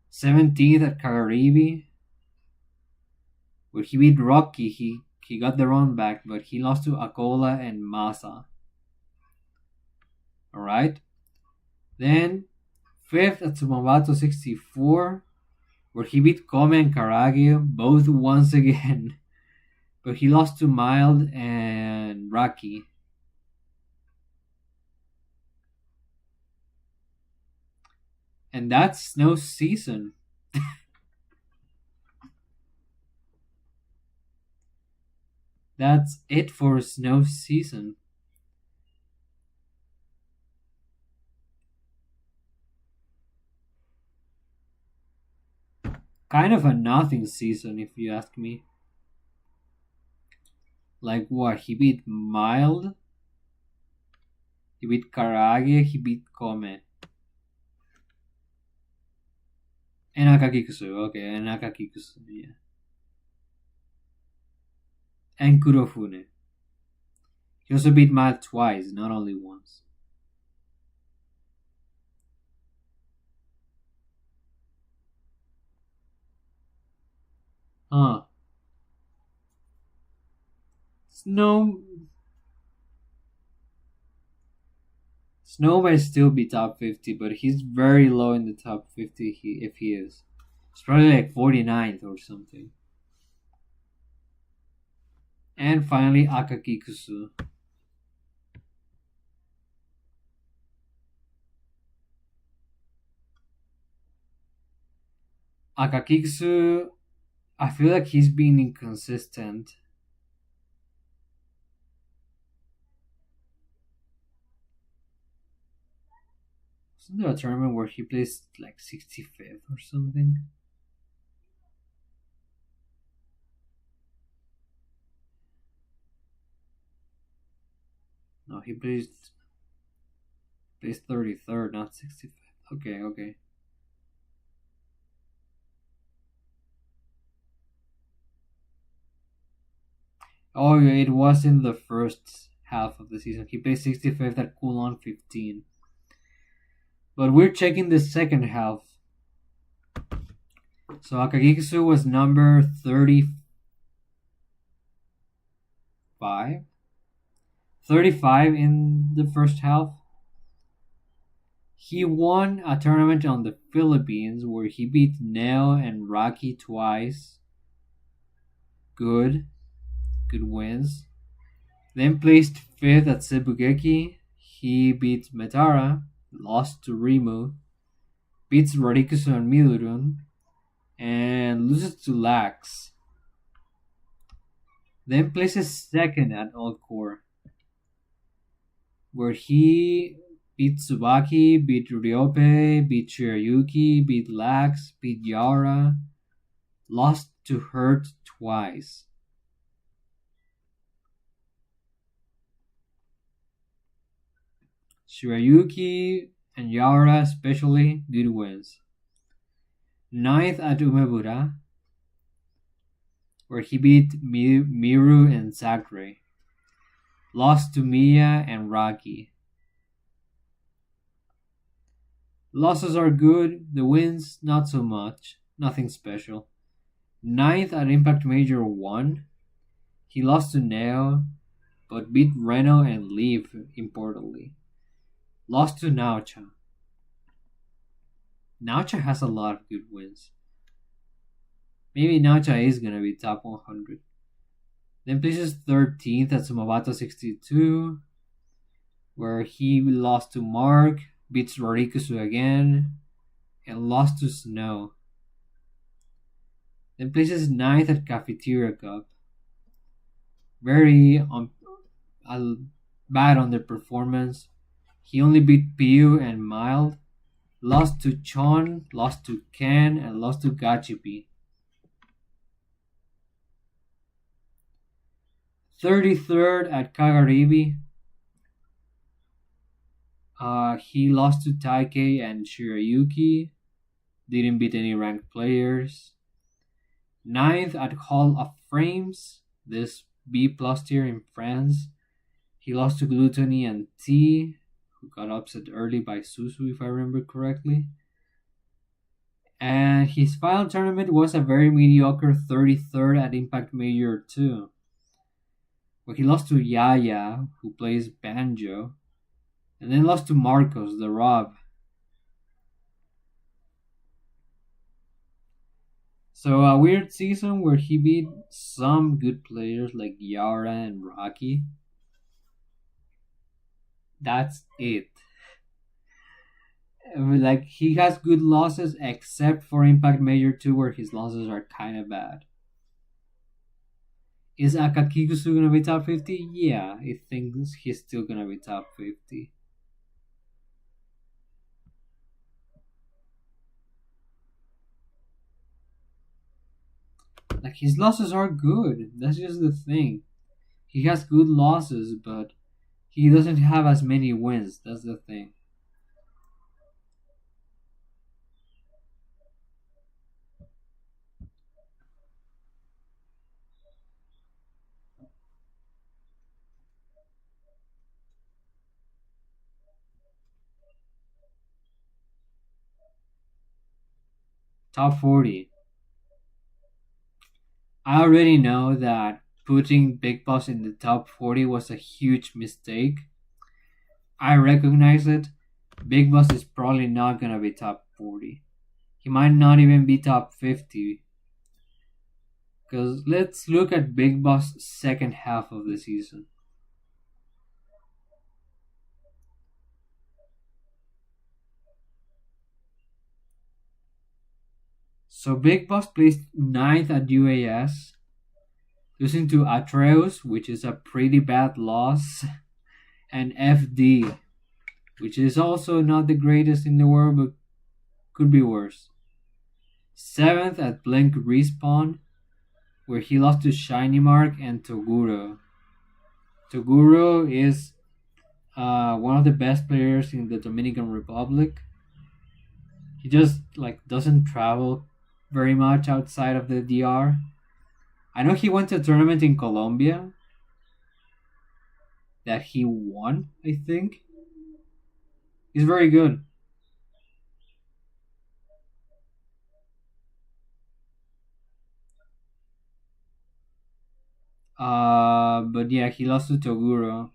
17th at Kagaribi, where he beat Rocky. He got the run back, but he lost to Akola and Masa. Alright. Then 5th at Sumabato 64, where he beat Kome and Karage, both once again. But he lost to Mild and Rocky. And that's Snow season. That's it for Snow season. Kind of a nothing season, if you ask me. Like what? He beat Mild, he beat Karage, he beat Kome. And Akakikusu, okay, and Akakikusu, yeah. And Kurofune. He also beat Mild twice, not only once. Huh. Snow might still be top 50, but he's very low in the top 50 if he is. It's probably like 49th or something. And finally, Akakikusu. Akakikusu, I feel like he's been inconsistent. Isn't there a tournament where he placed like 65th or something? No, he placed 33rd, not 65th. Okay, okay. Oh, yeah, it was in the first half of the season. He placed 65th at Coulon 15. But we're checking the second half. So Akagikusu was number 35. 35 in the first half. He won a tournament on the Philippines where he beat Neo and Rocky twice. Good wins. Then placed 5th at Sebugeki. He beat Metara, lost to Rimu, beats Rorikusu and Milurun, and loses to Lax. Then places 2nd at Old Core, where he beat Tsubaki, beat Ryope, beat Shirayuki, beat Lax, beat Yara, lost to Hurt twice. Shirayuki and Yara especially good wins. 9th at Umebura, where he beat Miru and Sakure. Lost to Miya and Rocky. Losses are good, the wins not so much, nothing special. 9th at Impact Major 1, he lost to Neo, but beat Reno and Leaf importantly. Lost to Naucha. Naucha has a lot of good wins. Maybe Naucha is gonna be top 100. Then places 13th at Sumabato 62, where he lost to Mark, beats Rorikusu again, and lost to Snow. Then places 9th at Cafeteria Cup. Very bad underperformance. He only beat Piu and Mild, lost to Chon, lost to Ken, and lost to Gachipi. 33rd at Kagaribi. He lost to Taikei and Shirayuki. Didn't beat any ranked players. 9th at Hall of Frames. This B plus tier in France. He lost to Gluttony and T, who got upset early by Susu, if I remember correctly. And his final tournament was a very mediocre 33rd at Impact Major 2, where he lost to Yaya, who plays banjo, and then lost to Marcos, the Rob. So a weird season where he beat some good players like Yara and Rocky. That's it. Like, he has good losses except for Impact Major 2 where his losses are kind of bad. Is Akakigusu gonna be top 50? Yeah, I think he's still gonna be top 50. Like, his losses are good. That's just the thing. He has good losses, but he doesn't have as many wins. That's the thing. Top 40. I already know that putting Big Boss in the top 40 was a huge mistake. I recognize it. Big Boss is probably not gonna be top 40. He might not even be top 50. Because let's look at Big Boss' second half of the season. So Big Boss placed 9th at UAS, losing to Atreus, which is a pretty bad loss, and FD. which is also not the greatest in the world, but could be worse. Seventh at Blink Respawn, where he lost to Shiny Mark and Toguro. Toguro is one of the best players in the Dominican Republic. He just doesn't travel very much outside of the DR. I know he went to a tournament in Colombia that he won, I think. He's very good. But yeah, he lost to Toguro,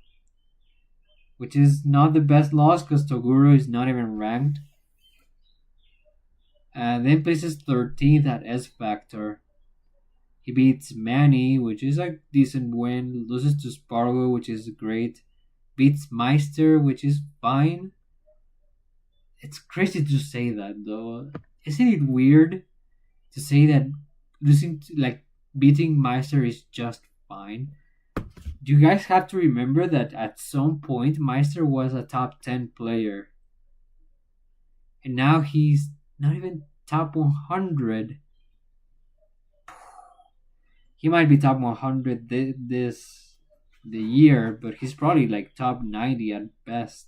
which is not the best loss because Toguro is not even ranked. And then places 13th at S Factor. He beats Manny, which is a decent win. Loses to Spargo, which is great. Beats Meister, which is fine. It's crazy to say that though. Isn't it weird to say that beating Meister is just fine? Do you guys have to remember that at some point Meister was a top 10 player? And now he's not even top 100. He might be top 100 the year, but he's probably like top 90 at best.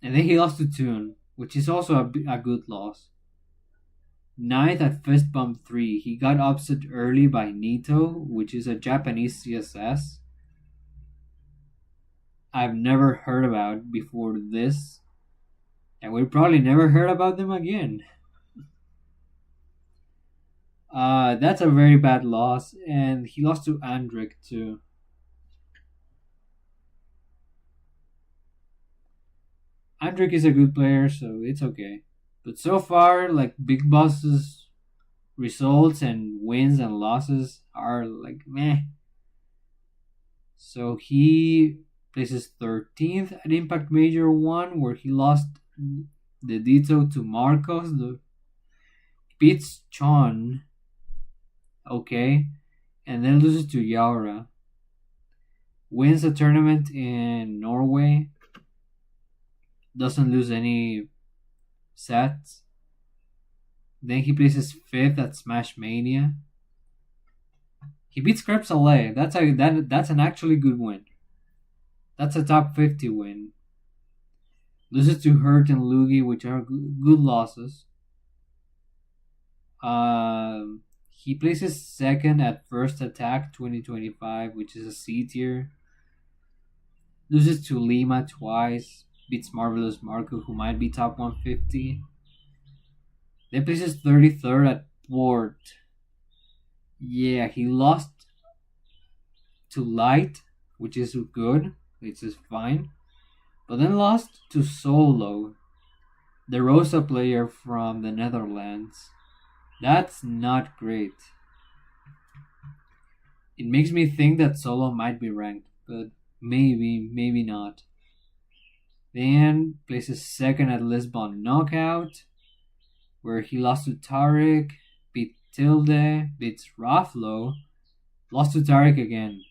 And then he lost to Toon, which is also a good loss. Ninth at Fist Bump 3. He got upset early by Nito, which is a Japanese CSS I've never heard about before this. And we probably never heard about them again. That's a very bad loss, and he lost to Andric too. Andric is a good player, so it's okay. But so far, Big Boss's results and wins and losses are meh. So he places 13th at Impact Major 1, where he lost the Ditto to Marcos. Beats Chon, okay, and then loses to Yaura. Wins a tournament in Norway. Doesn't lose any sets. Then he places 5th at Smash Mania. He beats Krebs LA. That's an actually good win. That's a top 50 win. Loses to Hurt and Lugi, which are good losses. He places 2nd at First Attack 2025, which is a C tier. Loses to Lima twice. Beats Marvelous Marco, who might be top 150. Then places 33rd at Port. Yeah, he lost to Light, which is good, which is fine. But then lost to Solo, the Rosa player from the Netherlands. That's not great. It makes me think that Solo might be ranked, but maybe not. Then places 2nd at Lisbon Knockout, where he lost to Tarek, beat Tilde, beats Raflo, lost to Tarek again.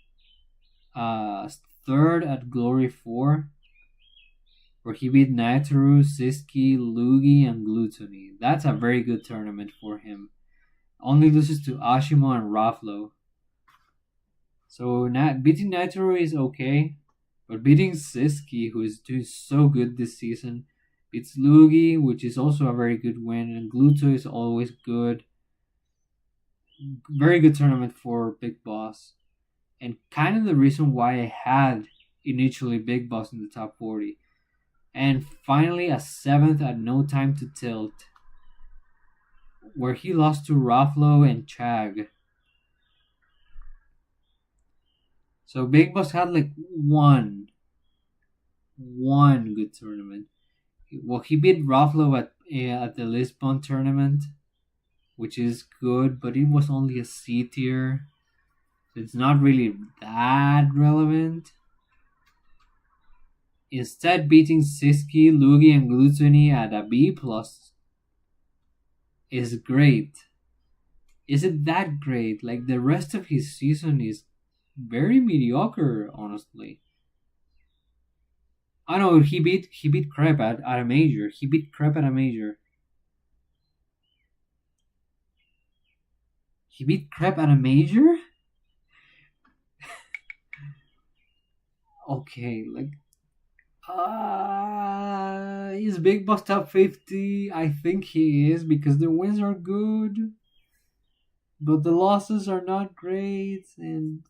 3rd at Glory 4, where he beat Natoru, Siski, Lugi, and Gluttony. That's a very good tournament for him. Only loses to Ashimo and Raflo. So beating Natoru is okay, but beating Siski, who is doing so good this season, beats Lugi, which is also a very good win, and Gluto is always good. Very good tournament for Big Boss. And kind of the reason why I had initially Big Boss in the top 40. And finally, a 7th at No Time to Tilt, where he lost to Raflo and Chag. So Big Boss had one good tournament. Well, he beat Raflo at the Lisbon tournament, which is good, but it was only a C tier. So it's not really that relevant. Instead, beating Siski, Lugi, and Gluttony at a B+ is great. Is it that great? The rest of his season is very mediocre, honestly. I know he beat crap at a major. He beat crap at a major. He beat crap at a major? Okay, like is Big Boss top 50? I think he is because the wins are good, but the losses are not great, and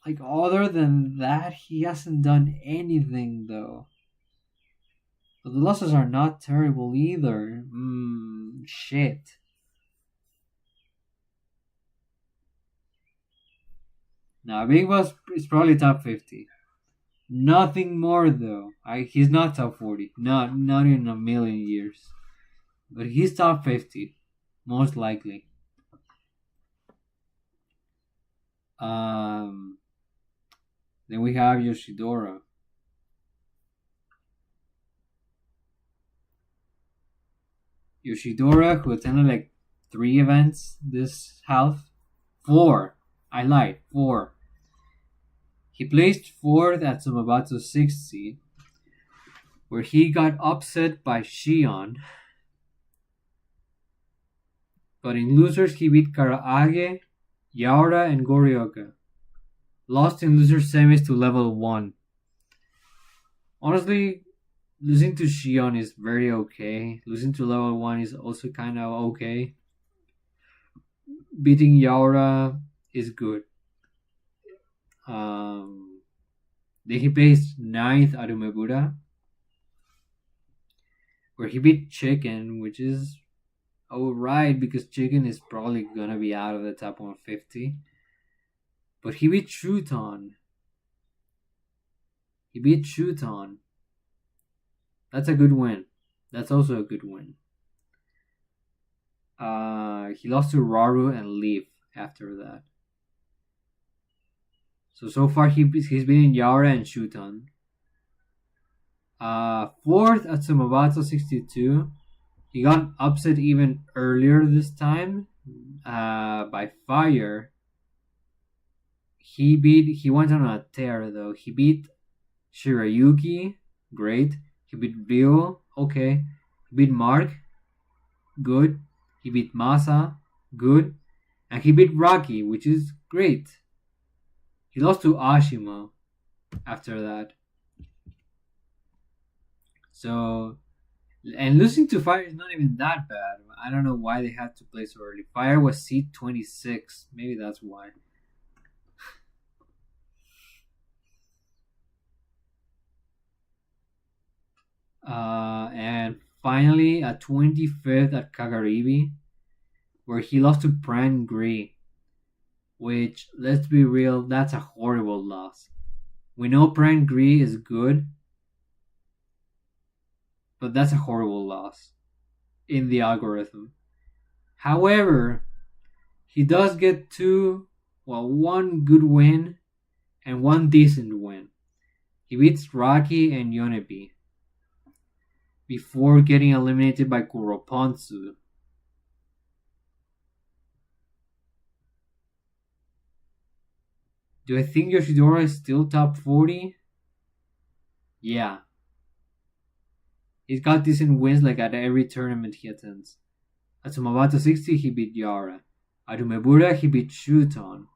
like other than that, he hasn't done anything though. But the losses are not terrible either. Shit. Now Big Boss is probably top 50. Nothing more though. He's not top 40. Not in a million years. But he's top 50, most likely. Um, then we have Yoshidora. Yoshidora, who attended like 3 events this half. 4. I lied. 4. He placed 4th at Sumabatsu 60, where he got upset by Shion. But in losers, he beat Karaage, Yaora, and Gorioka. Lost in loser semis to level 1. Honestly, losing to Shion is very okay. Losing to level 1 is also kind of okay. Beating Yaora is good. Then he placed 9th at Umebura, where he beat Chicken, which is alright because Chicken is probably gonna be out of the top 150. But he beat Shuton. That's a good win. That's also a good win. He lost to Raru and Leaf after that. So far he's been in Yara and Shuton. 4th at Sumabatsu 62. He got upset even earlier this time by Fire. He went on a tear though. He beat Shirayuki, great. He beat Ryo, okay. He beat Mark, good. He beat Masa, good. And he beat Rocky, which is great. He lost to Ashima after that. So, and losing to Fire is not even that bad. I don't know why they had to play so early. Fire was seed 26. Maybe that's why. And finally, at 25th at Kagaribi, where he lost to Pran Gree. Which, let's be real, that's a horrible loss. We know Pran Gree is good, but that's a horrible loss in the algorithm. However, he does get one good win and one decent win. He beats Rocky and Yonebi before getting eliminated by Kuroponsу. Do I think Yoshidora is still top 40? Yeah. He's got decent wins like at every tournament he attends. At Sumabatsu 60, he beat Yara. At Umebura, he beat Shuton.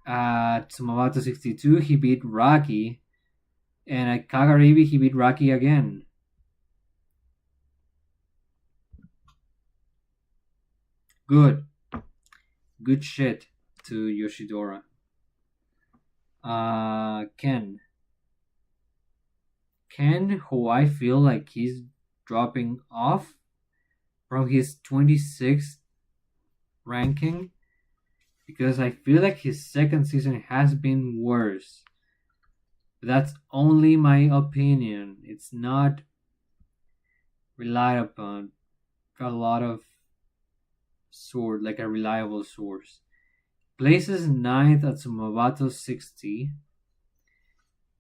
At Sumabatsu 62, he beat Rocky. And at Kagaribi, he beat Rocky again. Good. Good shit to Yoshidora. Ken, who I feel like he's dropping off from his 26th ranking because I feel like his second season has been worse. That's only my opinion. It's not relied upon. Got a lot of like a reliable source. Places 9th at Sumabatsu 60,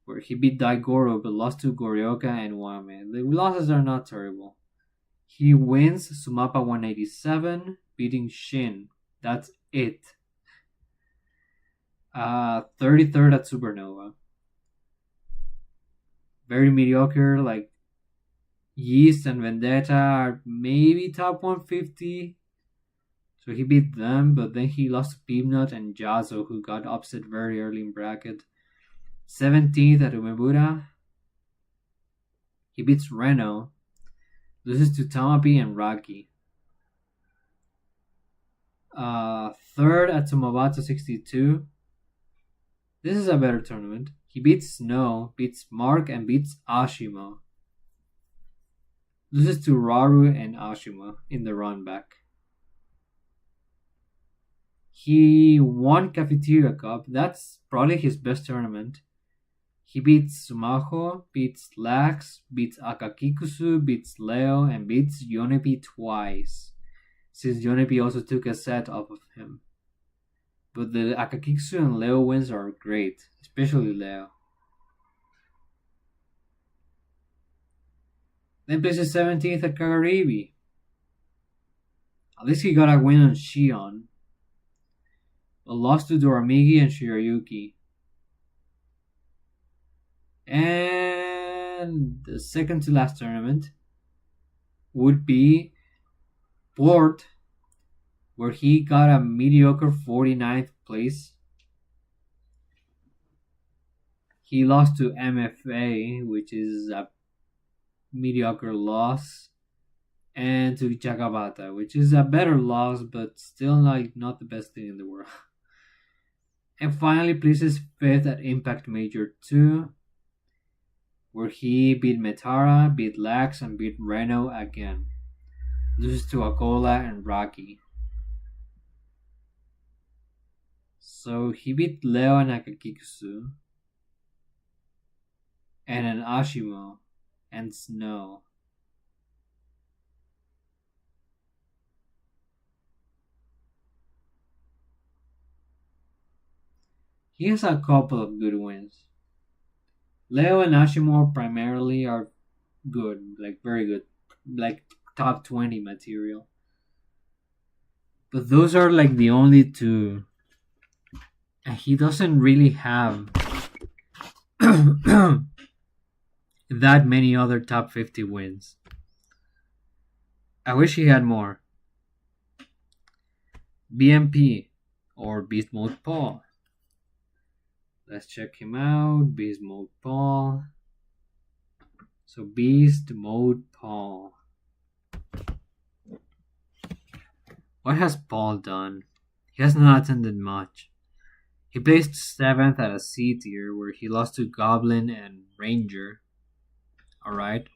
where he beat Daigoro but lost to Gorioka and Wame. The losses are not terrible. He wins Sumapa 187, beating Shin. That's it. 33rd at Supernova. Very mediocre. Like Yeast and Vendetta are maybe top 150. So he beat them, but then he lost to Peanut and Jazo, who got upset very early in bracket. 17th at Umebura. He beats Reno. Loses to Tamapi and Rocky. Third at Sumabato 62. This is a better tournament. He beats Snow, beats Mark, and beats Ashima. Loses to Raru and Ashima in the run back. He won Cafeteria Cup. That's probably his best tournament. He beats Sumaho, beats Lax, beats Akakikusu, beats Leo, and beats Yonepi twice, since Yonepi also took a set off of him. But the Akakikusu and Leo wins are great, especially Leo. Then places 17th at Kagaribi. At least he got a win on Shion, but lost to Doramigi and Shirayuki. And the second to last tournament would be Port, where he got a mediocre 49th place. He lost to MFA, which is a mediocre loss, and to Chakabata, which is a better loss, but still not the best thing in the world. And finally places 5th at Impact Major 2, where he beat Metara, beat Lax, and beat Reno again. Loses to Akola and Rocky. So he beat Leo and Akakikusu, and an Ashimo, and Snow. He has a couple of good wins. Leo and Ashimo primarily are good, like very good, like top 20 material. But those are like the only two. And he doesn't really have that many other top 50 wins. I wish he had more. BMP or Beast Mode Paul. Let's check him out. Beast Mode Paul. So Beast Mode Paul. What has Paul done? He has not attended much. He placed 7th at a C tier where he lost to Goblin and Ranger. Alright.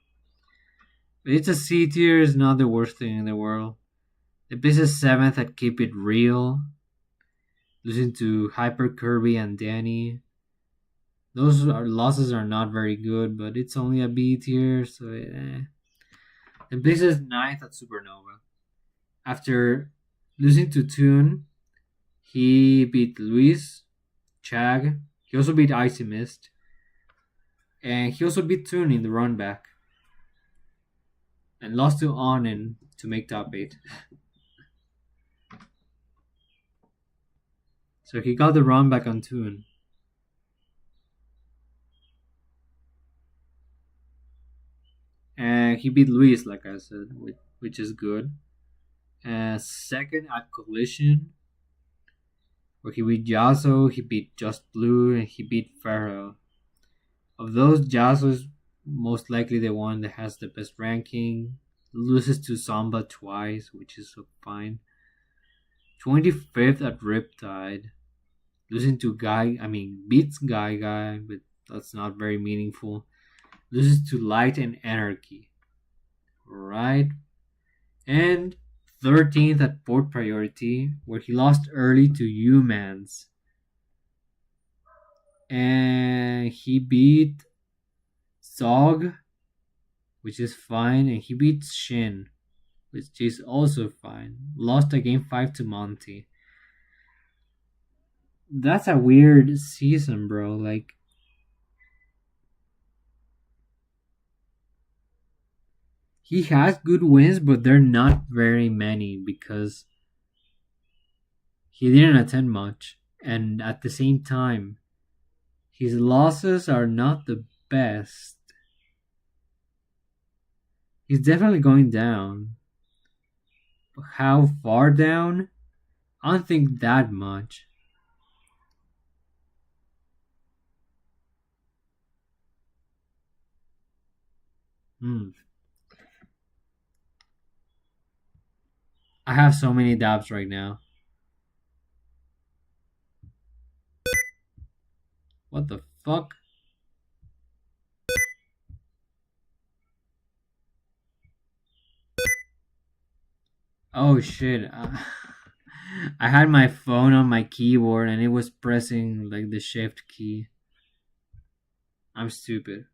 But it's a C tier, is not the worst thing in the world. He places 7th at Keep It Real, losing to Hyper Kirby and Danny. Those losses are not very good, but it's only a B tier, so Then places 9th at Supernova. After losing to Toon, he beat Luis, Chag. He also beat Icy Mist. And he also beat Toon in the run back. And lost to Onin to make top 8. So he got the run back on Toon. And he beat Luis, like I said, which is good. Second at Collision, where he beat Yasuo, he beat Just Blue, and he beat Pharaoh. Of those, Yasuo is most likely the one that has the best ranking. Loses to Samba twice, which is fine. 25th at Riptide. Losing to beats Guy, but that's not very meaningful. Loses to Light and Anarchy. Right? And 13th at Port Priority, where he lost early to Humans. And he beat Zog, which is fine, and he beats Shin, which is also fine. Lost a game 5 to Monty. That's a weird season, bro. Like, he has good wins, but they're not very many because he didn't attend much. And at the same time, his losses are not the best. He's definitely going down. How far down? I don't think that much. Hmm. I have so many doubts right now. What the fuck? Oh shit. I had my phone on my keyboard and it was pressing like the shift key. I'm stupid.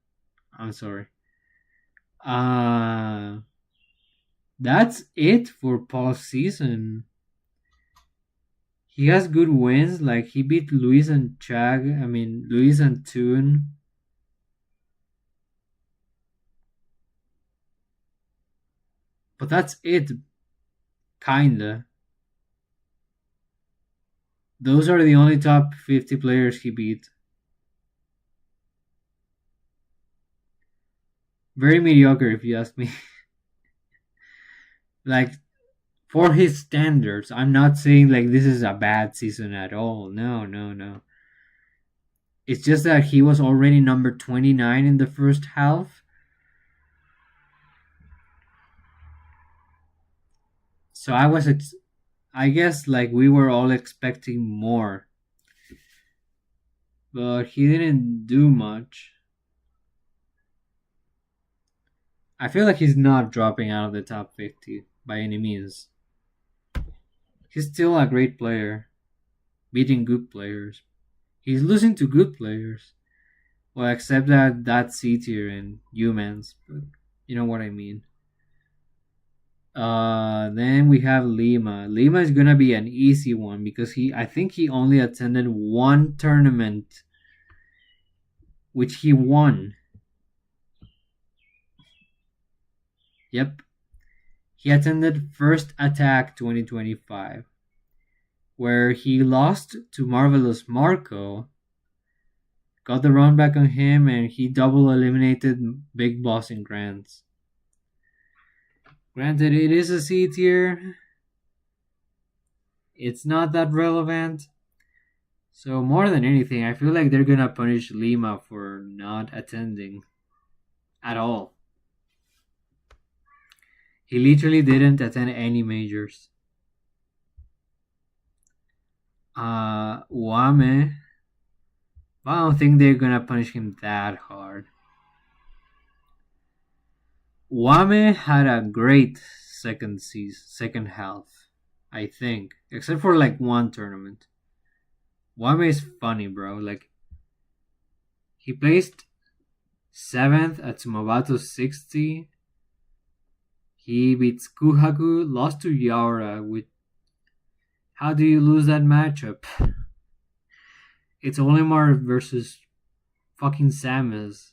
I'm sorry. Uh that's it for Paul's season. He has good wins, like he beat Luis and Luis and Toon. But that's it, kinda. Those are the only top 50 players he beat. Very mediocre, if you ask me. Like, for his standards, I'm not saying like this is a bad season at all. No, no, no. It's just that he was already number 29 in the first half. So I guess like we were all expecting more. But he didn't do much. I feel like he's not dropping out of the top 50 by any means. He's still a great player, beating good players. He's losing to good players. Well, except that C tier and humans, but you know what I mean. Then we have Lima. Lima is gonna be an easy one because I think he only attended one tournament, which he won. Yep, he attended First Attack 2025, where he lost to Marvelous Marco, got the run back on him, and he double eliminated Big Boss in Grants. Granted, it is a C tier. It's not that relevant. So, more than anything, I feel like they're gonna punish Lima for not attending at all. He literally didn't attend any majors. Wame, I don't think they're gonna punish him that hard. Wame had a great second half, I think, except for like one tournament. Wame is funny, bro. Like he placed seventh at Sumabato 60. He beats Kuhaku, lost to Yaura. With how do you lose that matchup? It's Olimar versus fucking Samus.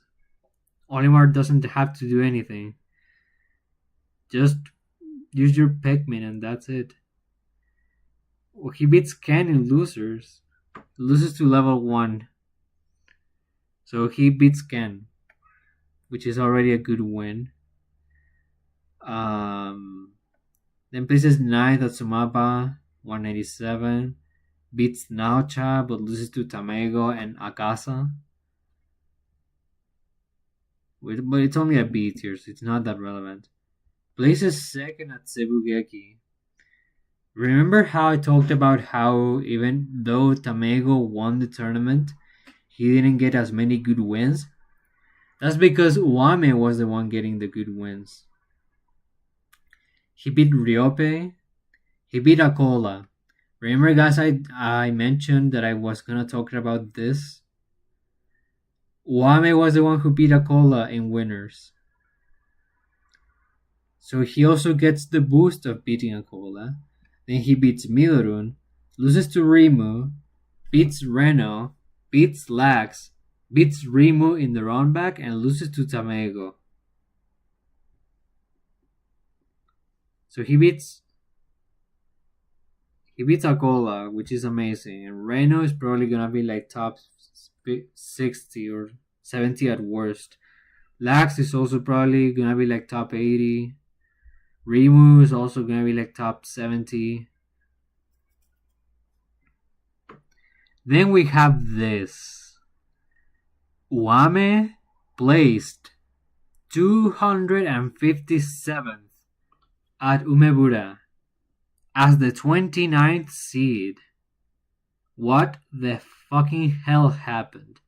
Olimar doesn't have to do anything. Just use your Pikmin and that's it. Well, he beats Ken in losers. Loses to level 1. So he beats Ken, which is already a good win. Then places 9th at Sumapa, 197. Beats Naocha but loses to Tamego and Akasa. But it's only a B tier, so it's not that relevant. Places second at Sebugeki. Remember how I talked about how even though Tamego won the tournament, he didn't get as many good wins? That's because Uame was the one getting the good wins. He beat Ryope. He beat Akola. Remember, guys, I mentioned that I was gonna talk about this. Uame was the one who beat Akola in winners. So he also gets the boost of beating Akola. Then he beats Milorun, loses to Rimu, beats Reno, beats Lax, beats Rimu in the run back, and loses to Tamego. So he beats He beats Akola, which is amazing. And Reno is probably gonna be like top 60 or 70 at worst. Lax is also probably gonna be like top 80. Rimu is also gonna be like top 70. Then we have this. Uame placed 257th at Umebura as the 29th seed. What the fucking hell happened?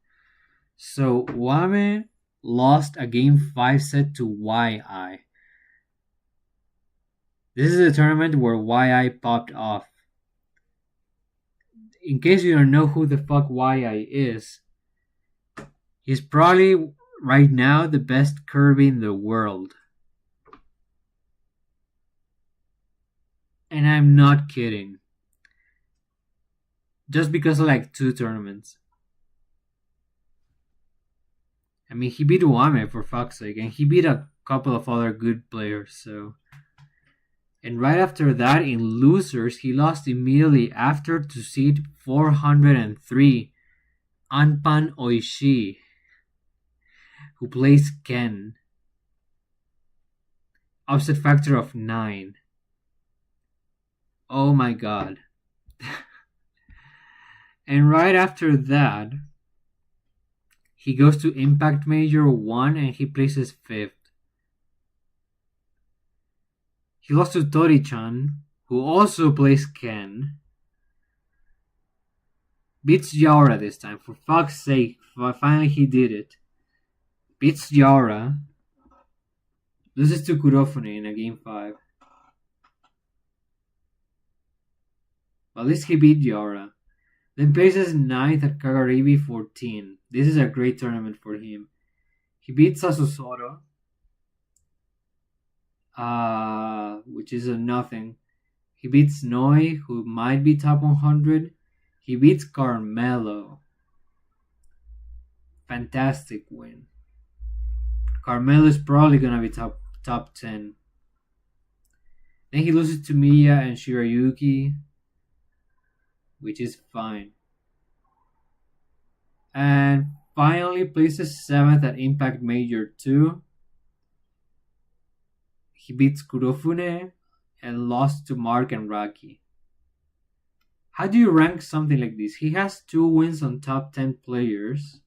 So Wame lost a game 5 set to YI. This is a tournament where YI popped off. In case you don't know who the fuck YI is, he's probably right now the best Kirby in the world. And I'm not kidding. Just because of like 2 tournaments. I mean, he beat Uame for fuck's sake, and he beat a couple of other good players, so. And right after that, in losers, he lost immediately after to seed 403, Anpan Oishi, who plays Ken. Upset factor of 9. Oh my god. And right after that, he goes to Impact Major 1 and he places 5th. He lost to Tori-chan, who also plays Ken. Beats Yaora this time, for fuck's sake. Finally he did it. Beats Yaora. Loses to Kurofune in a game 5. But at least he beat Yaora. Then places 9th at Kagaribi 14. This is a great tournament for him. He beats Sasusoro, which is a nothing. He beats Noi, who might be top 100. He beats Carmelo. Fantastic win. Carmelo is probably gonna be top 10. Then he loses to Miya and Shirayuki, which is fine. And finally places 7th at Impact Major 2. He beats Kurofune and lost to Mark and Raki. How do you rank something like this? He has 2 wins on top 10 players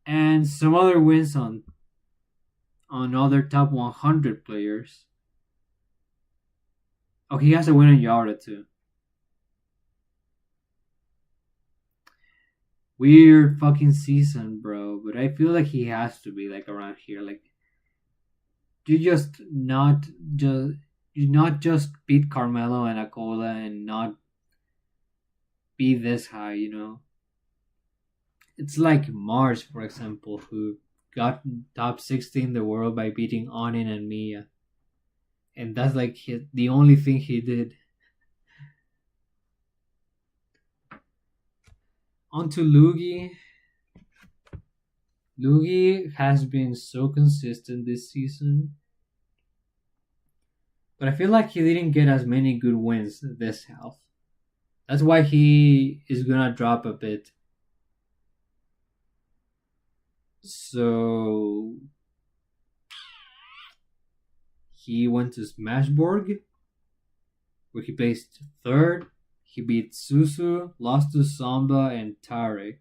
and some other wins on other top 100 players. Oh, he has a win on Yara too. Weird fucking season, bro. But I feel like he has to be like around here. Like, you not just beat Carmelo and Akola and not be this high, you know. It's like Mars, for example, who got top 60 in the world by beating Onin and Mia, and that's like the only thing he did. On to Lugi. Lugi has been so consistent this season, but I feel like he didn't get as many good wins this half. That's why he is gonna drop a bit. So he went to Smashborg, where he placed 3rd. He beat Susu, lost to Samba and Tarek.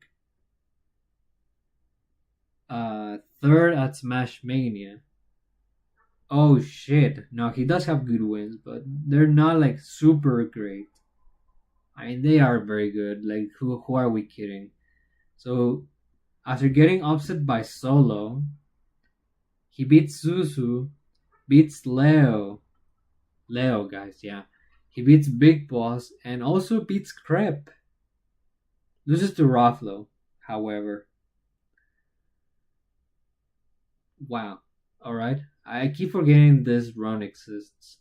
3rd at Smash Mania. Oh shit. No, he does have good wins, but they're not like super great. I mean, they are very good. Like, who are we kidding? So, after getting upset by Solo, he beats Susu, beats Leo. Leo, guys, yeah. He beats Big Boss and also beats Crep. Loses to Raflo, however. Wow. Alright. I keep forgetting this run exists.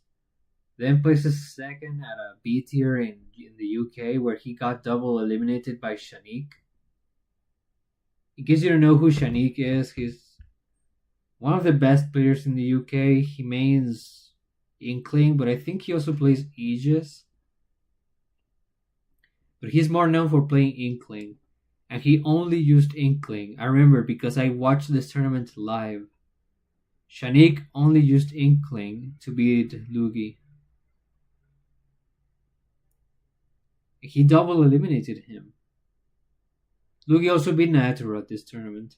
Then places 2nd at a B tier in the UK, where he got double eliminated by Shanique. In case you don't know who Shanique is, he's one of the best players in the UK. He mains Inkling, but I think he also plays Aegis. But he's more known for playing Inkling. And he only used Inkling. I remember because I watched this tournament live. Shanik only used Inkling to beat Lugi. He double eliminated him. Lugi also beat Naruto at this tournament.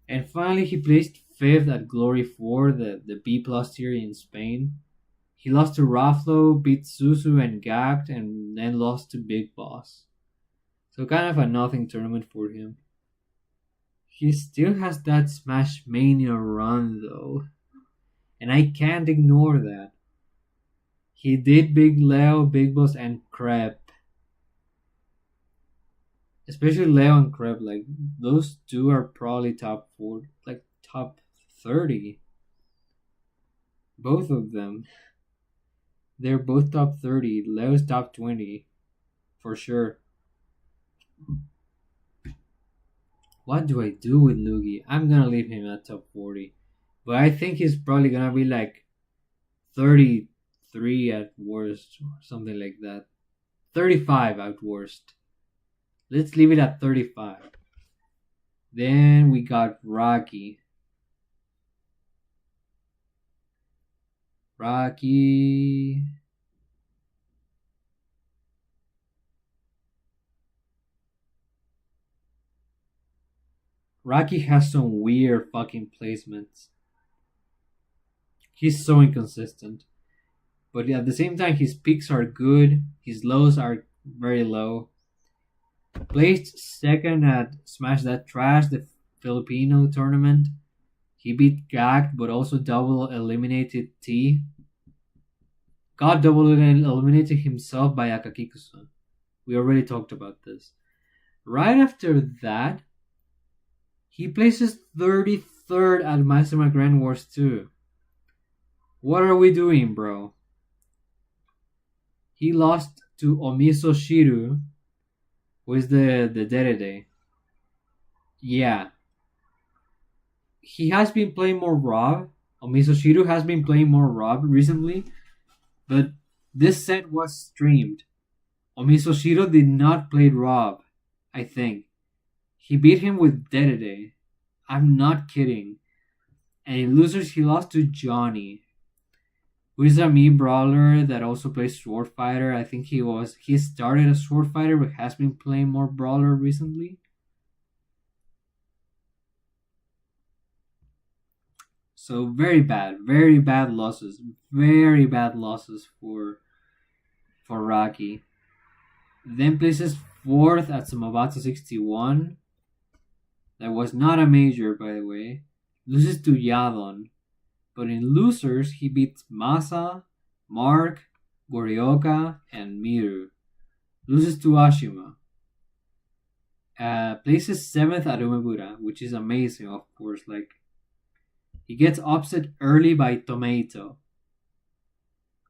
And finally, he placed 5th at Glory 4, the B plus tier in Spain. He lost to Raflo, beat Suzu and gagged, and then lost to Big Boss. So kind of a nothing tournament for him. He still has that Smash Mania run though. And I can't ignore that. He did Big Leo, Big Boss, and Crep. Especially Leo and Crep, like those two are probably top 4, like top 30. Both of them. They're both top 30. Leo's top 20. For sure. What do I do with Lugi? I'm gonna leave him at top 40. But I think he's probably gonna be like 33 at worst, or something like that. 35 at worst. Let's leave it at 35. Then we got Rocky. Rocky. Rocky has some weird fucking placements. He's so inconsistent. But at the same time, his peaks are good, his lows are very low. Placed second at Smash That Trash, the Filipino tournament. He beat Gagged, but also double eliminated T. Got double eliminated himself by Akakikusa. We already talked about this. Right after that, he places 33rd at Mastermind Grand Wars 2. What are we doing, bro? He lost to Omiso Shiru, who is the Dedede. Yeah. He has been playing more Rob. Omiso Shiru has been playing more Rob recently, but this set was streamed. Omiso Shiru did not play Rob, I think. He beat him with Dedede. I'm not kidding. And in losers, he lost to Johnny, who is a Mii brawler that also plays Sword Fighter. I think he started as Sword Fighter but has been playing more brawler recently. So very bad losses. Very bad losses for Rocky. Then places 4th at Sumabata 61. That was not a major, by the way. Loses to Yadon. But in losers, he beats Masa, Mark, Gorioka, and Miru. Loses to Ashima. Places 7th at Umebura, which is amazing, of course. Like, he gets upset early by Tomato,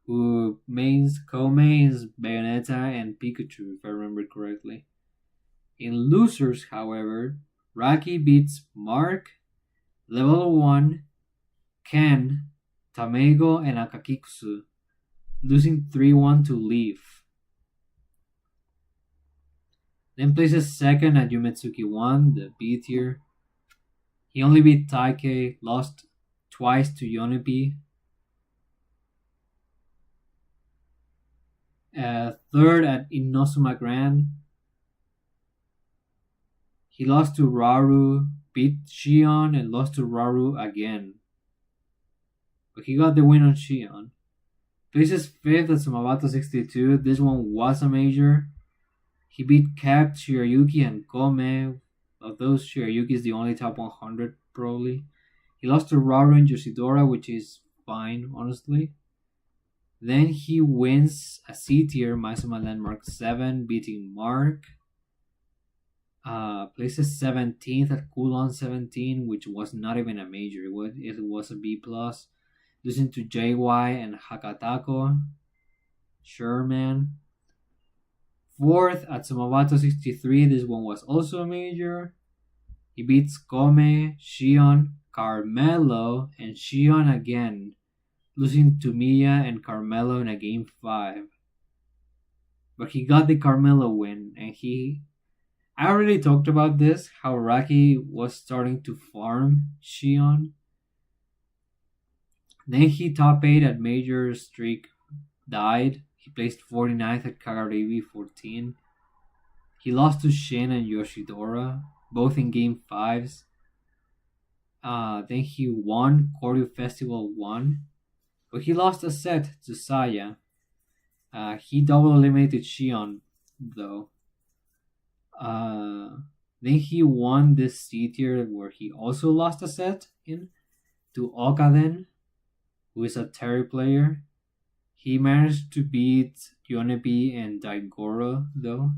who co-mains Bayonetta and Pikachu, if I remember correctly. In losers, however, Rocky beats Mark, Level 1, Ken, Tamego, and Akakikusu, losing 3-1 to Leaf. Then places 2nd at Yumetsuki 1, the B tier. He only beat Taike, lost twice to Yonepi. 3rd at Inosuma Grand. He lost to Raru, beat Shion, and lost to Raru again. But he got the win on Shion. Places 5th at Sumabata 62. This one was a major. He beat Kept, Shirayuki, and Kome. Of those, Shirayuki is the only top 100, probably. He lost to Raru and Yoshidora, which is fine, honestly. Then he wins a C tier, Maisama Landmark 7, beating Mark. Places 17th at Kulon 17, which was not even a major. It was a B+. Losing to JY and Hakatako. Sure, man. 4th at Sumabata 63. This one was also a major. He beats Kome, Shion, Carmelo, and Shion again. losing to Mia and Carmelo in a game 5. But he got the Carmelo win, and I already talked about this, how Rocky was starting to farm Shion. Then he top 8 at Major Streak died. He placed 49th at Kagaribi 14. He lost to Shin and Yoshidora, both in game 5s. Then he won Koryu Festival 1, but he lost a set to Saya. He double eliminated Shion, though. Then he won this C tier where he also lost a set in to Okaden, who is a Terry player. He managed to beat Yonebi and Daigoro, though.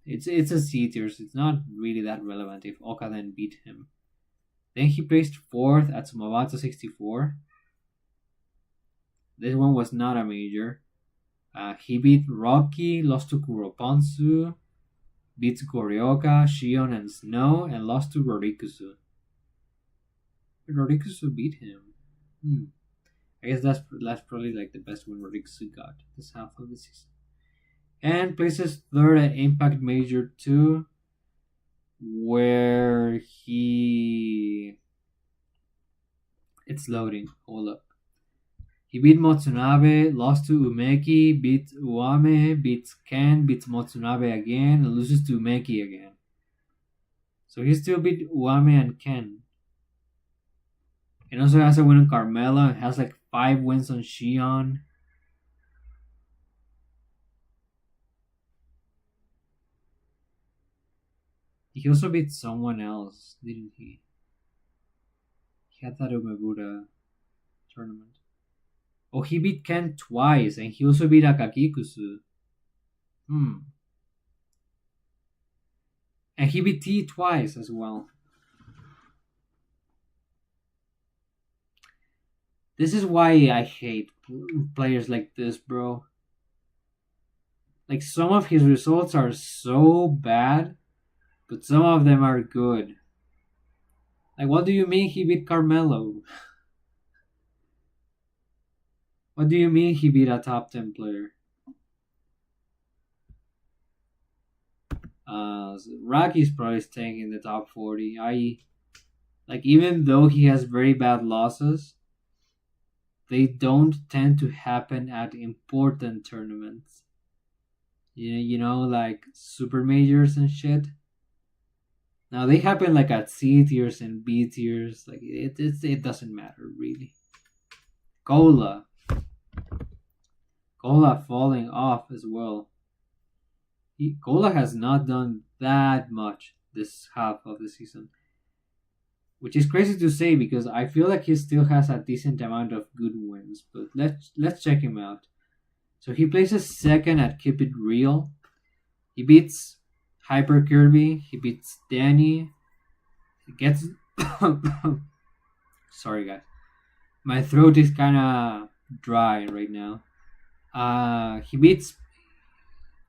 It's a C tier, so it's not really that relevant if Okaden beat him. Then he placed 4th at Sumabata 64. This one was not a major. He beat Rocky, lost to Kuroponsu, beats Goryoka, Shion, and Snow, and lost to Rorikusu. Rorikusu beat him. I guess that's probably like the best win Rorikusu got this half of the season. And places 3rd at Impact Major 2, where it's loading. Hold up. He beat Motsunabe, lost to Umeki, beats Uame, beats Ken, beats Motsunabe again, and loses to Umeki again. So he still beat Uame and Ken. And also has a win on Carmela, and has like 5 wins on Shion. He also beat someone else, didn't he? He had that Umebura tournament. Oh, he beat Ken twice, and he also beat Akakikusu. And he beat T twice as well. This is why I hate players like this, bro. Like, some of his results are so bad, but some of them are good. Like, what do you mean he beat Carmelo? What do you mean he beat a top 10 player? Rocky's probably staying in the top 40. Like, even though he has very bad losses, they don't tend to happen at important tournaments. You know, like super majors and shit. Now they happen like at C tiers and B tiers. Like it doesn't matter really. Cola falling off as well. Cola has not done that much this half of the season, which is crazy to say because I feel like he still has a decent amount of good wins. But let's check him out. So he places 2nd at Keep It Real. He beats Hyper Kirby. He beats Danny. He gets sorry guys, my throat is kind of dry right now. He beats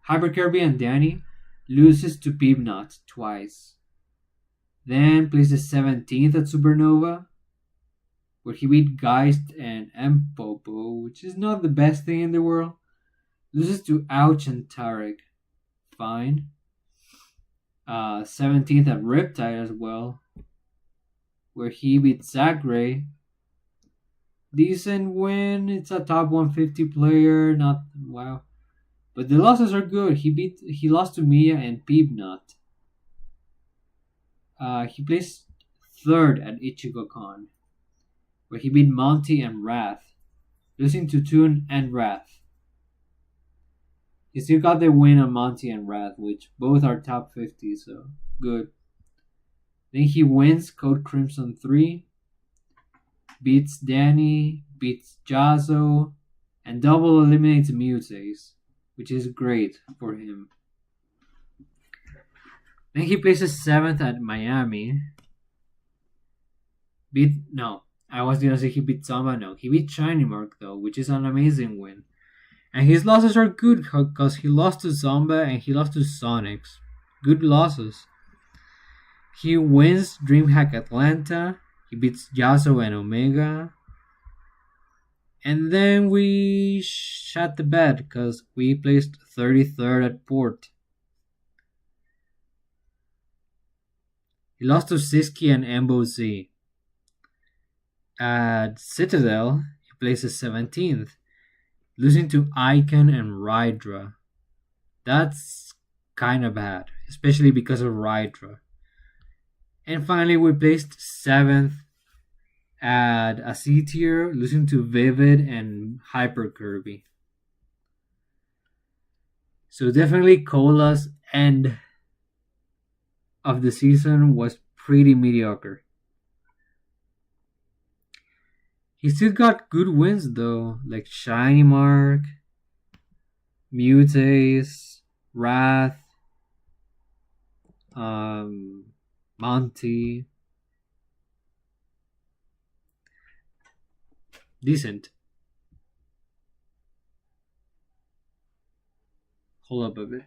Hyper Kirby and Danny, loses to Peepnut twice. Then places 17th at Supernova, where he beat Geist and Mpopo, which is not the best thing in the world. Loses to Ouch and Tarek. Fine. 17th at Riptide as well, where he beat Zagray. Decent win. It's a top 150 player. Not wow, but the losses are good. He lost to Mia and Peepnut. He placed 3rd at Ichigo-Con, where he beat Monty and Wrath, losing to Toon and Wrath. He still got the win on Monty and Wrath, which both are top 50, so good. Then he wins Code Crimson 3, beats Danny, beats Jazzo, and double eliminates Mutace, which is great for him. Then he places 7th at Miami. I was gonna say he beat Samba. No, he beat Shiny Mark though, which is an amazing win. And his losses are good because he lost to Zomba and he lost to Sonics. Good losses. He wins DreamHack Atlanta. He beats Yasuo and Omega. And then we shut the bed because we placed 33rd at port. He lost to Siski and Embo Z. At Citadel, he places 17th, losing to Icon and Rydra. That's kind of bad, especially because of Rydra. And finally, we placed 7th at a C tier, losing to Vivid and Hyper Kirby. So definitely Cola's end of the season was pretty mediocre. He still got good wins though, like Shiny Mark, Mutace, Wrath, um, Monty. Decent. Hold up a bit.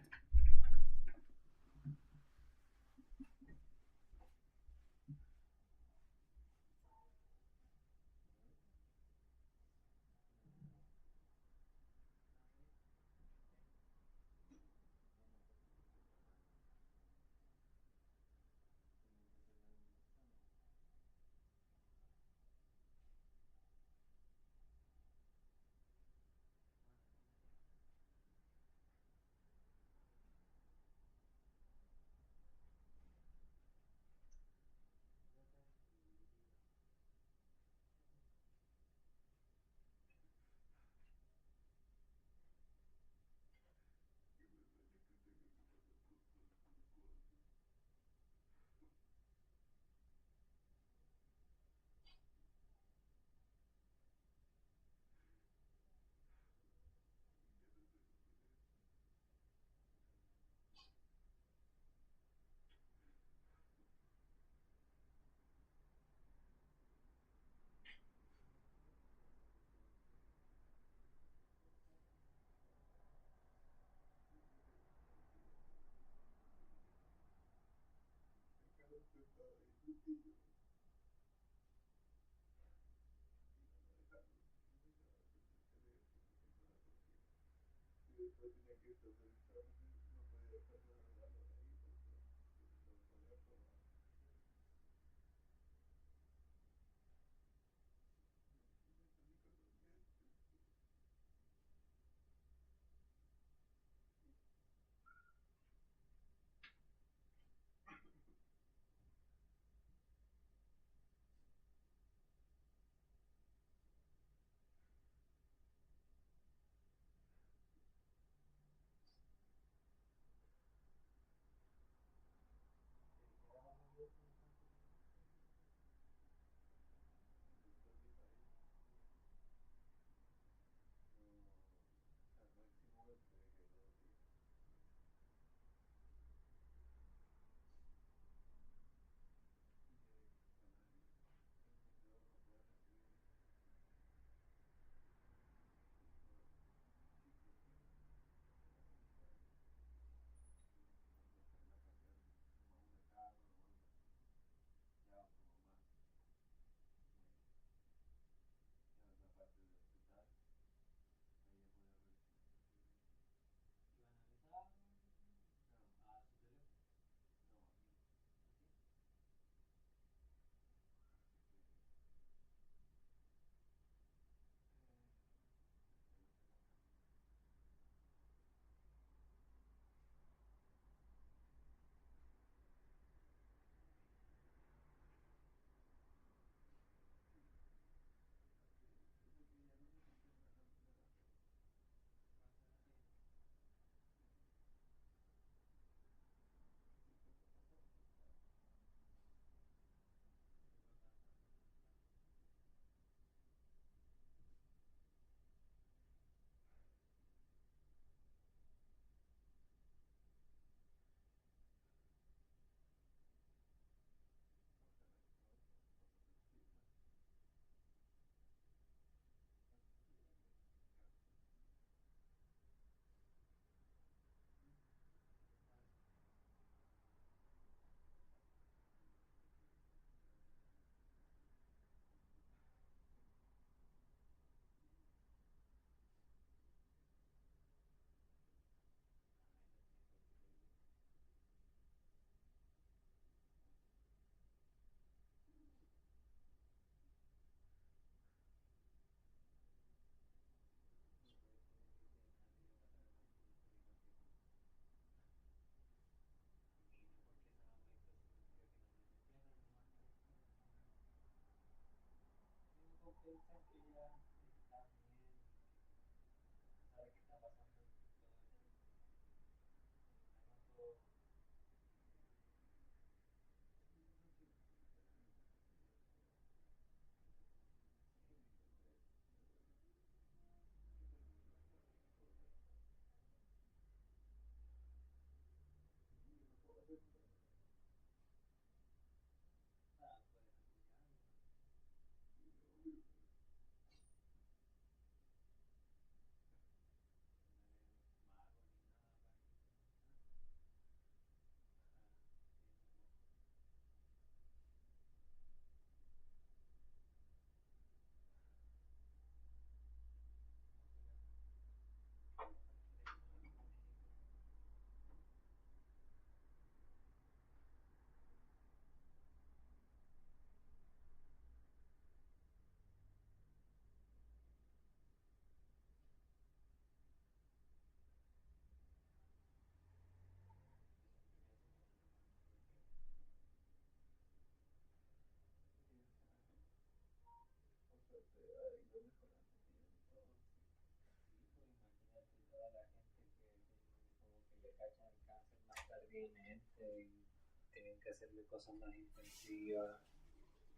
cachan el cáncer más tardíamente y tienen que hacerle cosas más intensivas,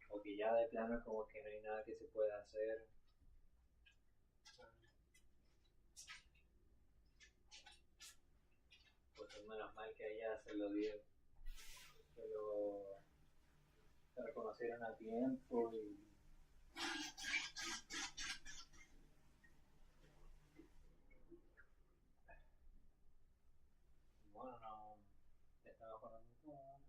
o que ya de plano como que no hay nada que se pueda hacer. Pues menos mal que allá se lo dieron, se reconocieron a tiempo y bueno, no estaba jugando todo.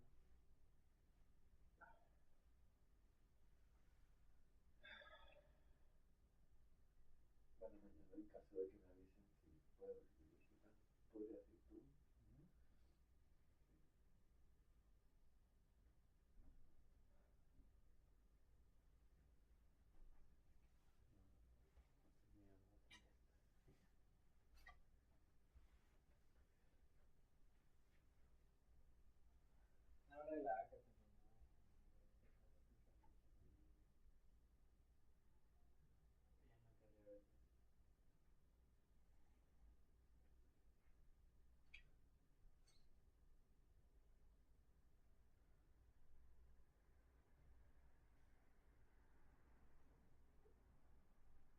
Bueno, mañana en caso de que me avisen si puedo recibir visita, podrías ir tú. No, relájate, no.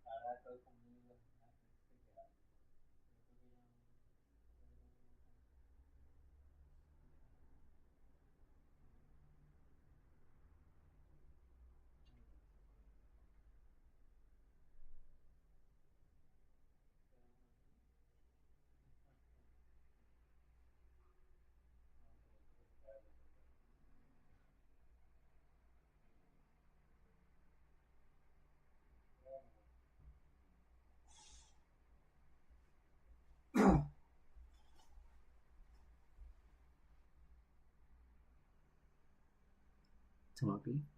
Ahora estoy conmigo, así que yo creo que ya Tomapi.